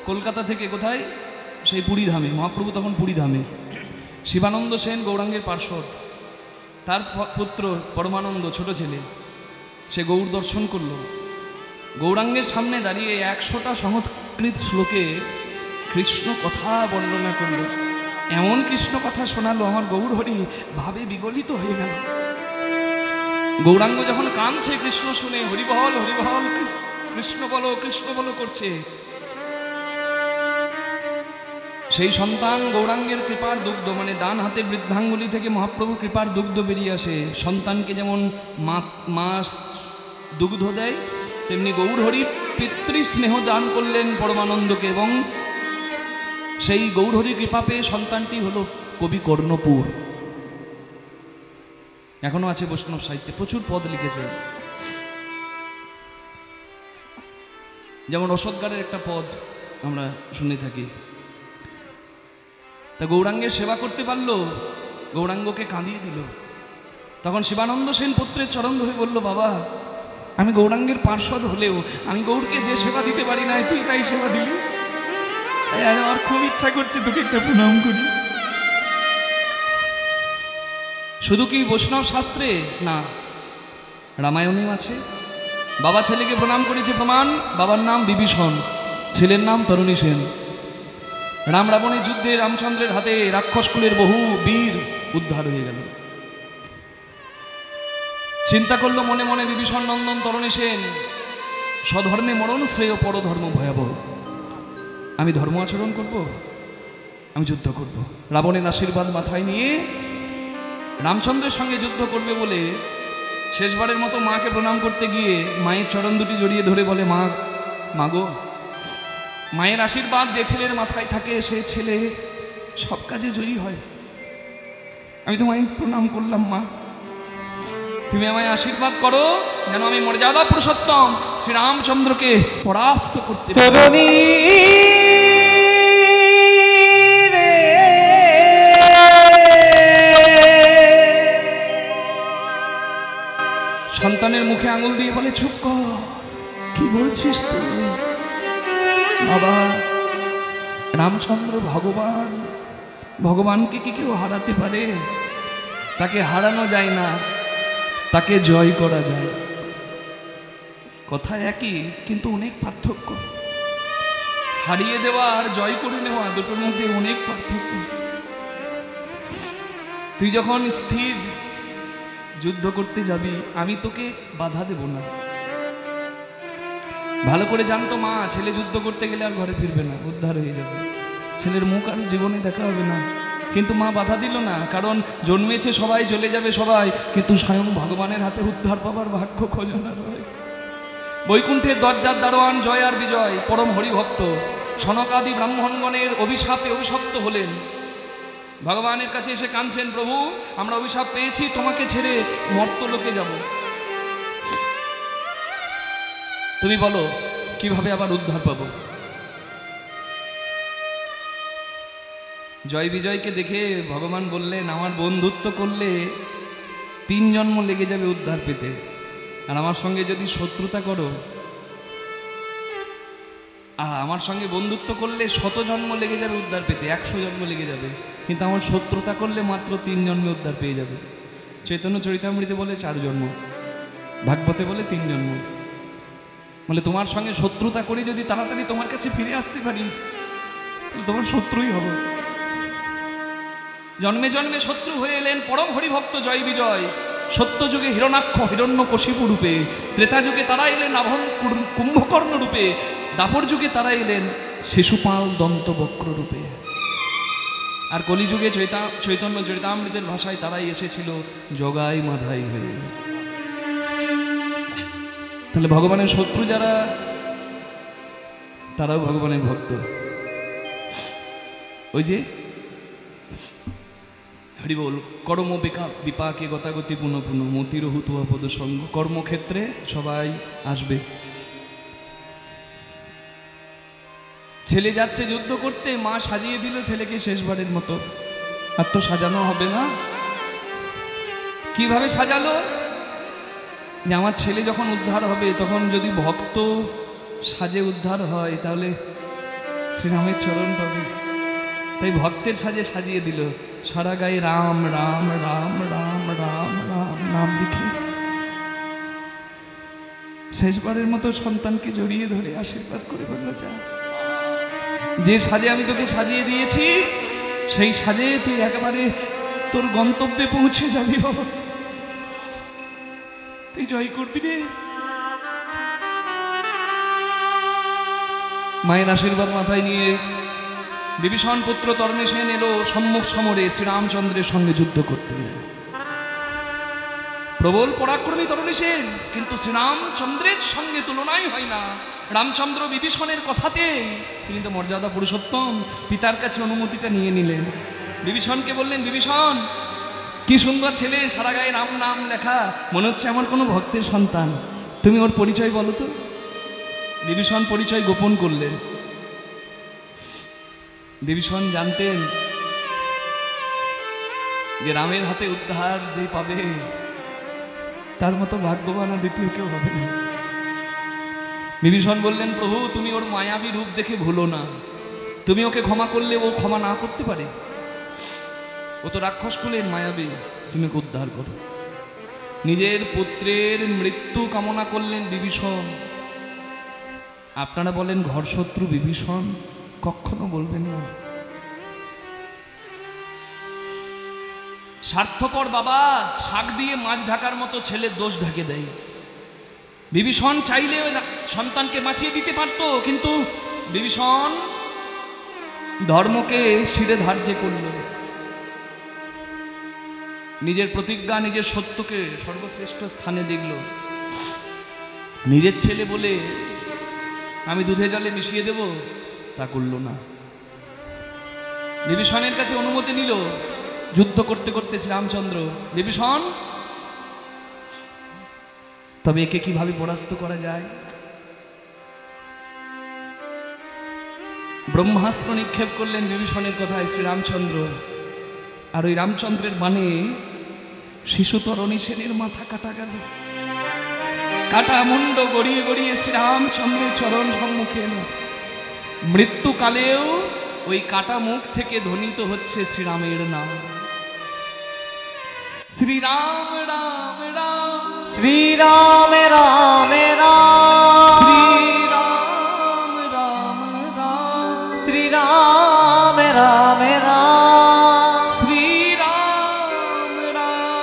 কলকাতা থেকে কোথায়, সেই পুরীধামে। মহাপ্রভু তখন পুরীধামে। শিবানন্দ সেন গৌরাঙ্গের পার্শ্বদ, তার পুত্র পরমানন্দ ছোট ছেলে, সে গৌর দর্শন করলো। গৌরাঙ্গের সামনে দাঁড়িয়ে 100টা সংস্কৃত শ্লোকে কৃষ্ণ কথা বর্ণনা করল। এমন কৃষ্ণ কথা শোনালো আমার গৌর হরি ভাবে বিগলিত হয়ে গেল। গৌরাঙ্গ যখন কাঁদছে কৃষ্ণ শুনে, হরিবল হরিবল কৃষ্ণ বলো করছে, সেই সন্তান গৌরাঙ্গের কৃপার দুগ্ধ, মানে ডান হাতের বৃদ্ধাঙ্গুলি থেকে মহাপ্রভুর কৃপার দুগ্ধ বেরিয়ে আসে। সন্তানকে যেমন মা দুগ্ধ দেয়, তেমনি গৌরহরি পিতৃস্নেহ দান করলেন পরমানন্দকে, এবং সেই গৌরহরি কৃপা পেয়ে সন্তানটি হলো কবি কর্ণপুর। এখনো আছে বৈষ্ণব সাহিত্যে, প্রচুর পদ লিখেছে। যেমন রসদগারের একটা পদ আমরা শুনে থাকি। তা গৌরাঙ্গের সেবা করতে পারলো, গৌরাঙ্গকে কাঁদিয়ে দিল। তখন শিবানন্দ সেন পুত্রের চরণ ধরে বলল, বাবা আমি গৌরাঙ্গের পার্শ্বদ হলেও আমি গৌরকে যে সেবা দিতে পারি না, তুই তাই সেবা দিলি, তাই আমার খুব ইচ্ছা করছে তোকে একটা প্রণাম করি। শুধু কি বৈষ্ণব শাস্ত্রে না, রামায়ণেও আছে। বাবা ছেলেকে প্রণাম করেছে, প্রমাণ বাবার নাম বিভীষণ, ছেলের নাম তরুণী সেন। রাম রাবণের যুদ্ধে রামচন্দ্রের হাতে রাক্ষস কুলের বহু বীর উদ্ধার হয়ে গেল। চিন্তা করলো মনে মনে বিভীষণ নন্দন তরুণী সেন, স্বধর্মে মরণ শ্রেয় পরধর্ম ভয়াবহ। আমি ধর্ম আচরণ করব, আমি যুদ্ধ করব। রাবণের আশীর্বাদ মাথায় নিয়ে রামচন্দ্রের সঙ্গে যুদ্ধ করবে বলে শেষবারের মতো মাকে প্রণাম করতে গিয়ে মায়ের চরণ দুটি জড়িয়ে ধরে বলে, মা গো, মায়ের আশীর্বাদ যে ছেলের মাথায় থাকে সে ছেলে সব কাজে জয়ী হয়। আমি তোমায় প্রণাম করলাম মা, তুমি আমায় আশীর্বাদ করো যেন আমি মর্যাদা পুরুষোত্তম শ্রীরামচন্দ্রকে পরাস্ত করতে পারি। সন্তানের মুখে আঙুল দিয়ে বলে, চুপ কর, কি বলছিস তুই? বাবা রামচন্দ্র ভগবান, ভগবানকে কি কেউ হারাতে পারে? তাকে হারানো যায় না, তাকে জয় করা যায়। কথা একই কিন্তু অনেক পার্থক্য। হারিয়ে দেওয়া আর জয় করে নেওয়া দুটোর মধ্যে অনেক পার্থক্য। তুই যখন স্থির যুদ্ধ করতে যাবি, আমি তোকে বাধা দেব না। ভালো করে জানতো মা, ছেলে যুদ্ধ করতে গেলে আর ঘরে ফিরবে না, উদ্ধার হয়ে যাবে, ছেলের মুখ আর জীবনে দেখা হবে না। কিন্তু মা বাধা দিল না, কারণ জন্মেছে সবাই, চলে যাবে সবাই, কিন্তু স্বয়ং ভগবানের হাতে উদ্ধার পাবার ভাগ্য খোঁজনা রয়। বৈকুণ্ঠের দরজার দারোয়ান জয় আর বিজয় পরম হরিভক্ত সনকাদি ব্রাহ্মণগণের অভিশাপে অভিশপ্ত হলেন। ভগবানের কাছে এসে কাঁদছেন, প্রভু আমরা অভিশাপ পেয়েছি, তোমাকে ছেড়ে মর্তলোকে যাব, তুমি বলো কিভাবে আবার উদ্ধার পাবো। জয় বিজয়কে দেখে ভগবান বললেন, আমার বন্ধুত্ব করলে 3 জন্ম লেগে যাবে উদ্ধার পেতে, আর আমার সঙ্গে যদি শত্রুতা করো, আমার সঙ্গে বন্ধুত্ব করলে 100 জন্ম লেগে যাবে উদ্ধার পেতে, 100 জন্ম লেগে যাবে, কিন্তু আমার শত্রুতা করলে মাত্র 3 জন্মে উদ্ধার পেয়ে যাবে। চৈতন্য চরিতামৃতে বলে 4 জন্ম, ভাগবতে বলে 3 জন্ম। বলে তোমার সঙ্গে শত্রুতা করে যদি তাড়াতাড়ি তোমার কাছে ফিরে আসতে পারি, তাহলে তোমার শত্রুই হব। জন্মে জন্মে শত্রু হয়ে এলেন পরম হরিভক্ত জয় বিজয়। সত্য যুগে হিরণাক্ষ হিরণ্যকশিপু রূপে, ত্রেতা যুগে তারা এলেন রাবণ কুম্ভকর্ণ রূপে, দাপর যুগে তারা এলেন শিশুপাল দন্তবক্র রূপে, আর কলিযুগে চৈতন্য চরিতামৃতের ভাষায় তারাই এসেছিল জগাই মাধাই হয়ে। তাহলে ভগবানের শত্রু যারা, তারাও ভগবানের ভক্ত। ওই যে হরি বল। কর্ম বিপাকে গতাগতি পুনঃ পুনঃ মতিরহুত পদসঙ্গ। কর্মক্ষেত্রে সবাই আসবে। ছেলে যাচ্ছে যুদ্ধ করতে, মা সাজিয়ে দিল ছেলেকে শেষবারের মতো। আর তো সাজানো হবে না। কিভাবে সাজালো? যে আমার ছেলে যখন উদ্ধার হবে, তখন যদি ভক্ত সাজে উদ্ধার হয় তাহলে শ্রীরামের চরণ পাবে। তাই ভক্তের সাজে সাজিয়ে দিল। সারা গায়ে রাম রাম রাম রাম রাম রাম নাম লিখে শেষবারের মতো সন্তানকে জড়িয়ে ধরে আশীর্বাদ করে বলল, যা, যে সাজে আমি তোকে সাজিয়ে দিয়েছি সেই সাজে তুই একেবারে তোর গন্তব্যে পৌঁছে যাবি বাবা, তুই জয় করবি রে। মায়ের আশীর্বাদ মাথায় নিয়ে বিভীষণ পুত্র তরণীসেন এলো সম্মুখ সমরে শ্রীরামচন্দ্রের সঙ্গে যুদ্ধ করতে। প্রবল পরাক্রমী তরণীসেন, কিন্তু শ্রীরামচন্দ্রের সঙ্গে তুলনাই হয় না। রামচন্দ্র বিভীষণের কথাতে, তিনি তো মর্যাদা পুরুষোত্তম, পিতার কাছে অনুমতিটা নিয়ে নিলেন। বিভীষণকে বললেন, বিভীষণ, কি সুন্দর ছেলে, সারা গায়ে রাম নাম লেখা, মনে হচ্ছে আমার কোনো ভক্তের সন্তান, তুমি ওর পরিচয় বলো তো। বিভীষণ পরিচয় গোপন করলেন। বিভীষণ জানতেন যে রামের হাতে উদ্ধার যে পাবে তার মতো ভাগ্যবান আর দ্বিতীয় কেউ হবে না। বিভীষণ বললেন, প্রভু, তুমি ওর মায়াবী রূপ দেখে ভুলো না, তুমি ওকে ক্ষমা করলে ও ক্ষমা না করতে পারে, ও তো রাক্ষস কুলের মায়াবী, তুমি ওকে উদ্ধার করো। নিজের পুত্রের মৃত্যু কামনা করলেন বিভীষণ। আপনারা বলেন ঘরশত্রু বিভীষণ, কখনো বলবেন না। স্বার্থপর বাবা শাক দিয়ে মাছ ঢাকার মতো ছেলের দোষ ঢাকে দেয়। বিভীষণ চাইলে সন্তানকে বাঁচিয়ে দিতে পারত, কিন্তু বিভীষণ ধর্মকে শিরে ধার্য করল, নিজের প্রতিজ্ঞা, নিজের সত্যকে সর্বশ্রেষ্ঠ স্থানে দেখল। নিজের ছেলে বলে আমি দুধে জলে মিশিয়ে দেব, তা করল না। বিভীষণের কাছে অনুমতি নিল যুদ্ধ করতে করতে শ্রীরামচন্দ্র। বিভীষণ, তবে একে কিভাবে পরাস্ত করা যায়? ব্রহ্মাস্ত্র নিক্ষেপ করলেন বিভীষণের কথায় শ্রীরামচন্দ্র, আর ওই রামচন্দ্রের বাণে শিশু তরণীসেনের মাথা কাটা গেল। কাটা মুন্ড গড়িয়ে গড়িয়ে শ্রীরামচন্দ্রের চরণ সম্মুখে এলো। মৃত্যুকালেও ওই কাটা মুখ থেকে ধ্বনিত হচ্ছে শ্রীরামের নাম, শ্রীরাম রাম রাম, শ্রীরাম রাম রাম, শ্রীরাম রাম রাম, শ্রীরাম রাম রাম, শ্রীরাম রাম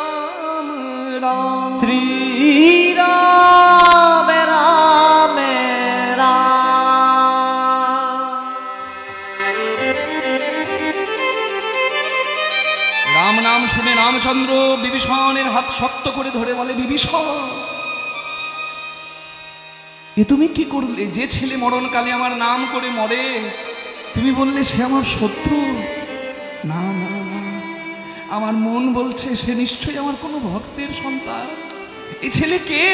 রাম, শ্রীরাম রাম রাম। রাম নাম শুনে রামচন্দ্র বিভীষণের হাত শক্ত করে ধরে বলে, বিভীষণ, এ তুমি কি করলে? যে ছেলে মরণকালে আমার নাম করে মরে, তুমি বললে সে আমার শত্রু। না না না, আমার মন বলছে সে নিশ্চয়ই আমার কোনো ভক্তের সন্তান। এই ছেলে কে?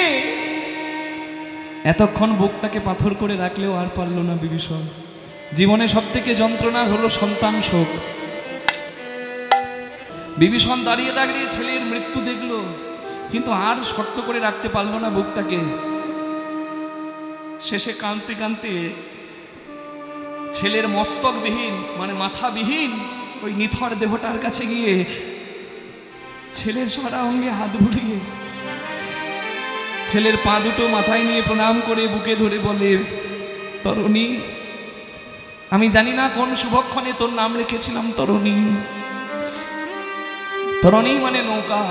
এতক্ষণ বুকটাকে পাথর করে রাখলেও আর পারল না বিভীষণ। জীবনে সব থেকে যন্ত্রণা হলো সন্তান শোক। বিভীষণ দাঁড়িয়ে দাঁড়িয়ে ছেলের মৃত্যু দেখল, কিন্তু আর শক্ত করে রাখতে পারল না বুকটাকে। শেষে কাঁদতে কাঁদতে ছেলের মস্তকবিহীন, মানে মাথাবিহীন ওই নিথর দেহটার কাছে গিয়ে ছেলের সারা অঙ্গে হাত বুলিয়ে ছেলের পা দুটো মাথায় নিয়ে প্রণাম করে বুকে ধরে বলে, তরণী, আমি জানি না কোন শুভক্ষণে তোর নাম লিখেছিলাম তরণী। তরণী মানে নৌকা,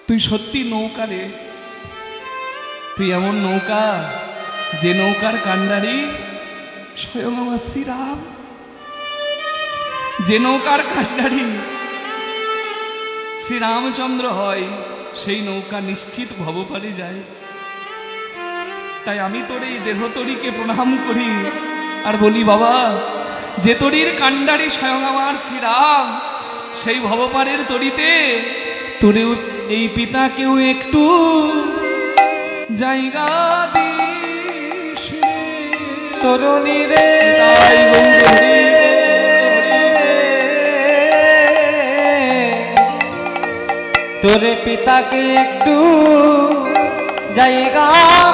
তুই সত্যি নৌকা রে, তুই এমন নৌকা যে নৌকার কান্ডারি স্বয়ং আমার শ্রীরাম, যে নৌকার কান্ডারি শ্রীরামচন্দ্র হয়, সেই নৌকা নিশ্চিত ভবপারে যায়। তাই আমি তোর এই দেহতরীকে প্রণাম করি আর বলি, বাবা, যে তরীর কান্ডারি স্বয়ং আমার শ্রীরাম, সেই ভবপারের তরিতে তোরে এই পিতাকেও একটু জায়গা দিস রে। তরুণী রে তাই বন্ধু হরি তোরে পিতাকে একটু জায়গা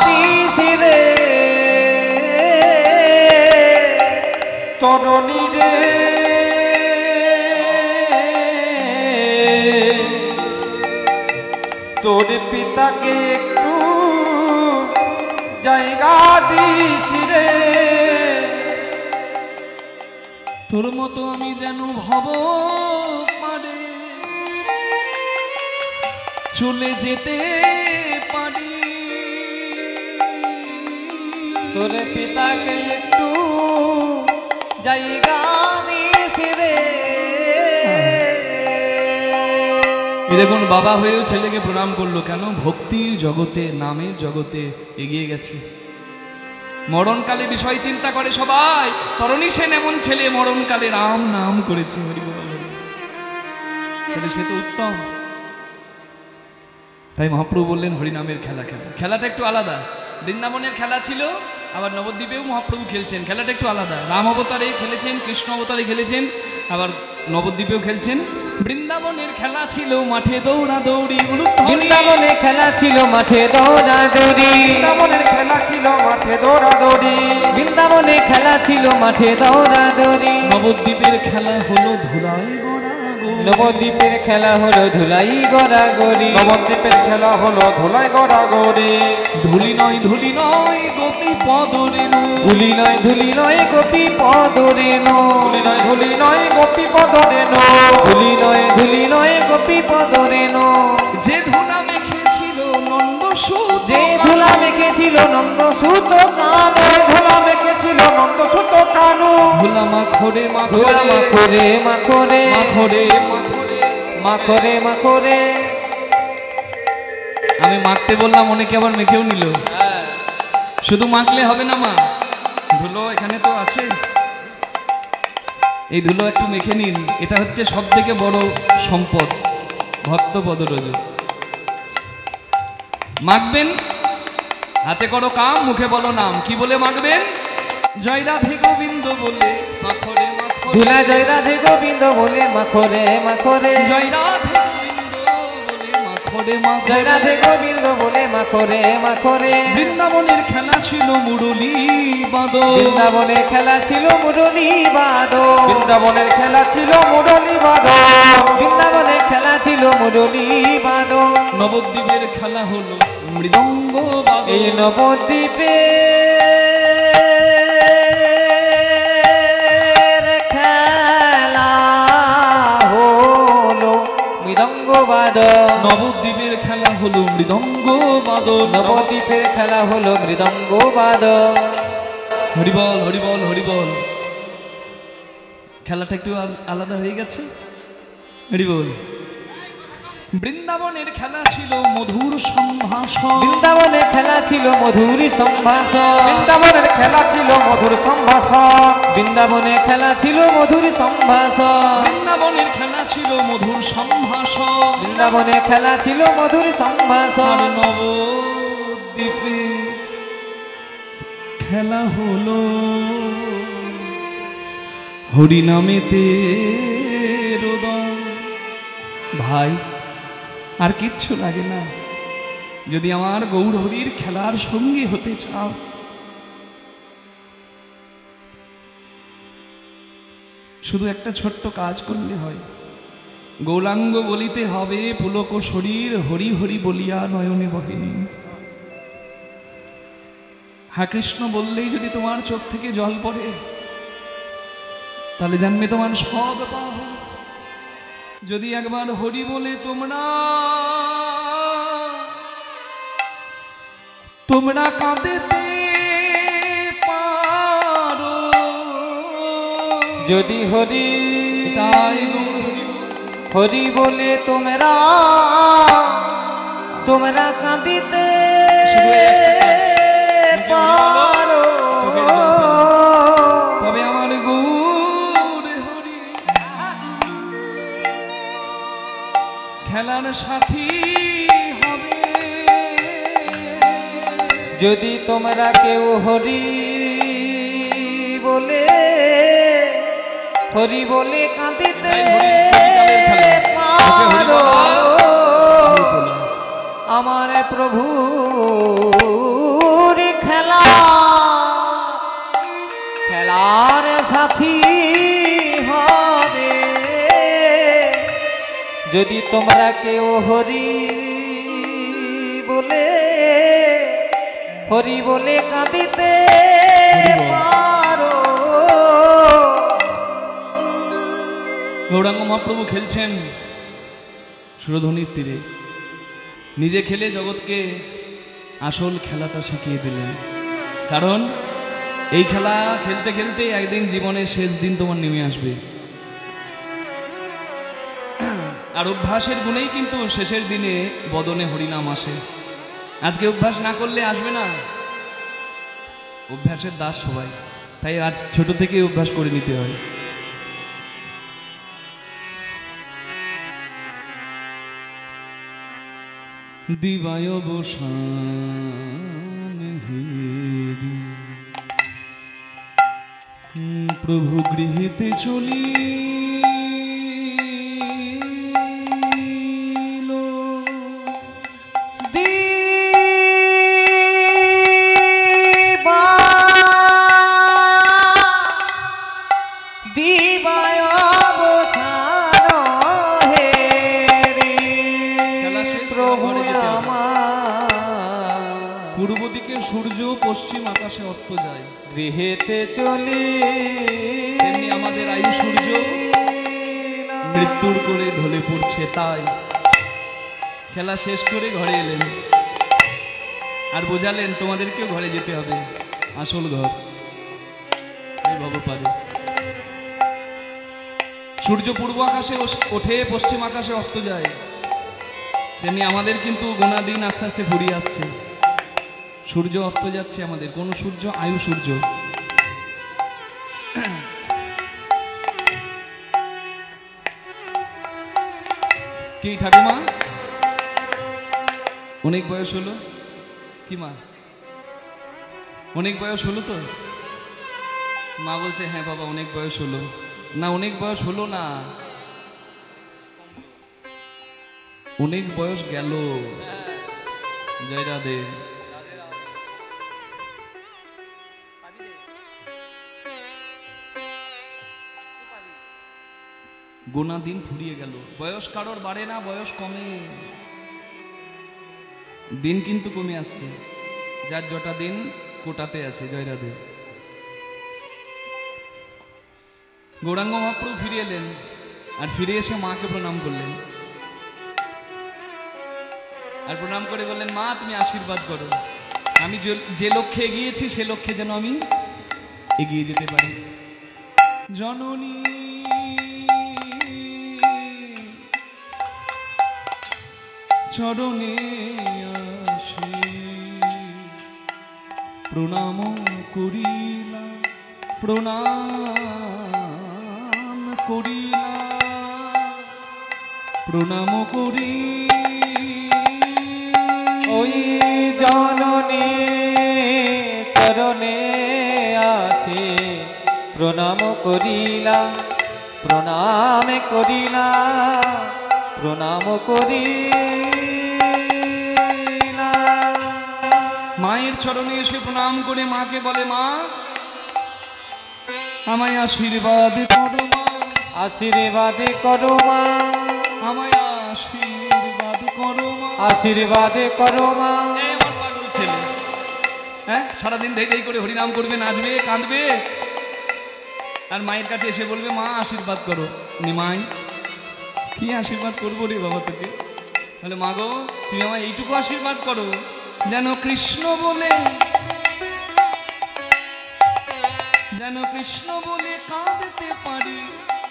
দিস রে। তরুণী রে তোর পিতাকে একটু জায়গা দিস রে। তোর মতো আমি যেন ভব পারে চলে যেতে পারি। তোরে পিতাকে একটু জায়গা দিস রে। এই দেখুন বাবা হয়েও ছেলেকে প্রণাম করলো কেন? ভক্তির জগতে, নামের জগতে এগিয়ে গেছে। মরণকালে বিষয় চিন্তা করে সবাই। তরণী সেন এমন ছেলে মরণকালে রাম নাম করেছে। হরি বল হরি বল। তাহলে সে তো উত্তম। তাই মহাপ্রভু বললেন হরিনামের খেলা খেলা। খেলাটা একটু আলাদা। বৃন্দাবনের খেলা ছিল, আবার নবদ্বীপেও মহাপ্রভু খেলছেন। খেলাটা একটু আলাদা। রাম অবতারে খেলেছেন, কৃষ্ণ অবতারে খেলেছেন, আবার নবদ্বীপেও খেলছেন। বৃন্দাবনের খেলা ছিল মাঠে দৌড়া দৌড়ি, বৃন্দাবনে খেলা ছিল মাঠে দৌড়া দৌড়ি। বৃন্দাবনের খেলা ছিল মাঠে দৌড়াদৌড়ি। বৃন্দাবনে খেলা ছিল মাঠে দৌড়া দৌড়ি। নবদ্বীপের খেলা হলো ধুলাই গড়া গড়ি। নবদ্বীপের খেলা হলো ধুলাই গড়াগড়ি। নবদ্বীপের খেলা হলো ধুলাই গড়াগড়ি। ধুলি নয় ধুলি নয় গোপী পদরেণু। ধুলি নয় ধুলি নয় গোপী পদরেণু। ধুলি নয় ধুলি নয় গোপী পদ রেণু। ধুলি নয় ধুলি নয় গোপী পদরেণু। যে ধুলা মেখেছিল নন্দ সুত, যে ধুলা মেখেছিল নন্দ সুত কানু। ধুলা মেখেছিল নন্দ সুত কানু। ধুলা মাখরে ধুলা মাখরে মাখরে মাখরে মাখরে মাখরে। মাখরে মাখরে। আমি মাখতে বললাম, অনেকে আবার মেখেও নিল। শুধু মাখলে হবে না মা, ধুলো এখানে তো আছে, এই ধুলো একটু মেখে নিন। এটা হচ্ছে সব থেকে বড় সম্পদ, ভক্ত পদরজ। মাখবেন, হাতে করো কাম, মুখে বলো নাম। কি বলে মাখবেন? জয় রাধে গোবিন্দ বলে মাখরে মাখরে। ধুলা জয় রাধে গোবিন্দ বলে মাখরে মাখরে। জয় রাধে গোবিন্দ বলে মাখরে মাখরে। জয় রাধে গোবিন্দ বলে মাখরে মাখরে। বৃন্দাবনের খেলা ছিল মুরলী বাদল। বৃন্দাবনে খেলা ছিল মুরলী বাদল। বৃন্দাবনের খেলা ছিল মুরলী বাদল। বৃন্দাবনে খেলা ছিল মুরলী বাদল। নবদ্বীপের খেলা হলো মৃদঙ্গ বাদল। এই নবদ্বীপে খেলা হলো মৃদঙ্গ বাদল। নবদ্বীপের খেলা হলো মৃদঙ্গ বাদল। নবদ্বীপের খেলা হলো মৃদঙ্গ বাদল। হরিবল হরিবল হরিবল। খেলাটা একটু আলাদা হয়ে গেছে। হরিবল। বৃন্দাবনের খেলা ছিল মধুর সম্ভাষণ। বৃন্দাবনের খেলা ছিল মধুর সম্ভাষণ। বৃন্দাবনের খেলা ছিল মধুর সম্ভাষণ। বৃন্দাবনের খেলা ছিল মধুর সম্ভাষণ। বৃন্দাবনের খেলা ছিল মধুর সম্ভাষণ। বৃন্দাবনের খেলা ছিল মধুর সম্ভাষণ। আর নবদ্বীপে খেলা হলো হরিনামেতে রোদন। ভাই আর কিচ্ছু লাগে না, যদি আমার গৌর হরির খেলার সঙ্গী হতে চাও। শুধু একটা ছোট্ট কাজ করলে হয়। গৌরাঙ্গ বলিতে হবে পুলক শরীর, হরি হরি বলিয়া নয়নে বহিনী। হ্যাঁ কৃষ্ণ বললেই যদি তোমার চোখ থেকে জল পড়ে, তাহলে জানবে তোমার সব পাপ। যদি একবার হরি বলে তোমরা কাঁদেতে পারো, যদি হরি তাই গৌর হরি হরি বলে তোমরা কাঁদিতে শুধু একটা কাজ, পারো। চোখের জল ফেলো। তবে আমার গৌর হরি যদি তোমরা কেউ হরি বলে কাঁদিতে পারো আমার প্রভুর খেলার সাথী হবে। যদি তোমরা কেউ হরি বলে কাঁদিতে পারো। গৌরাঙ্গ মহাপ্রভু খেলছেন সুরধনির তীরে, নিজে খেলে জগৎকে আসল খেলাটা শিখিয়ে দিলেন। কারণ এই খেলা খেলতে খেলতে একদিন জীবনের শেষ দিন তোমার নেমে আসবে। আর অভ্যাসের গুণেই কিন্তু শেষের দিনে বদনে হরিনাম আসে। আজকে অভ্যাস না করলে আসবে না। অভ্যাসের দাস সবাই, তাই আজ ছোট থেকে অভ্যাস করে নিতে হয়। দিবায় বসান হেরি প্রভু গৃহেতে চলি পূর্ব দিকে সূর্য, পশ্চিম আকাশে অস্ত যায়। গৃহেতে চলি তেমনি আমাদের আয়ু সূর্য মৃত্যুর করে ঢলে পড়ছে। তাই খেলা শেষ করে ঘরে এলেন আর বোঝালেন তোমাদেরকেও ঘরে যেতে হবে, আসল ঘর এই ভবপারে। সূর্য পূর্ব আকাশে ওঠে, পশ্চিম আকাশে অস্ত যায়। তেমনি আমাদের কিন্তু গোনা দিন আস্তে আস্তে ফুরিয়ে আসছে। সূর্য অস্ত যাচ্ছে আমাদের, কোন সূর্য? আয়ু সূর্য। কি ঠাকুমা, অনেক বয়স হলো? কি মা, অনেক বয়স হলো তো? মা বলছে হ্যাঁ বাবা অনেক বয়স হলো। না, অনেক বয়স হলো না, অনেক বয়স গেল। জয় রাধে। গোনা দিন ফুরিয়ে গেল। বয়স কারোর বাড়ে না, বয়স কমে। দিন কিন্তু কমে আসছে, যার যটা দিন কোটাতে আছে। জয় রাধে। গৌরাঙ্গ মহাপ্রভু ফিরে এলেন আর ফিরে এসে মাকে প্রণাম করলেন। আর প্রণাম করে বললেন, মা তুমি আশীর্বাদ করো, আমি যে লক্ষ্যে এগিয়েছি সে লক্ষ্যে যেন আমি এগিয়ে যেতে পারি। জননী চরণে আসি প্রণাম করিলা, প্রণাম করিলা, প্রণাম করি। ওই জননী চরণে আছে প্রণাম করিলা, প্রণাম করিলা, প্রণাম করিলা। মায়ের চরণে এসে প্রণাম করে মাকে বলে, মা আমায় আশীর্বাদ করো মা, আশীর্বাদ করো মা, আমায় আশীর্বাদ করো মা, আশীর্বাদ করো মা। এই আমার পাগল ছেলে, হ্যাঁ সারাদিন ধেই ধেই করে হরিনাম করবে, নাচবে, কাঁদবে, আর মায়ের কাছে এসে বলবে মা আশীর্বাদ করো। নিমাই কি আশীর্বাদ করবো রে বাবা তোকে? বলে মা গো তুমি আমায় এইটুকু আশীর্বাদ করো যেন কৃষ্ণ বলে, যেন কৃষ্ণ বলে কাঁদতে পারি,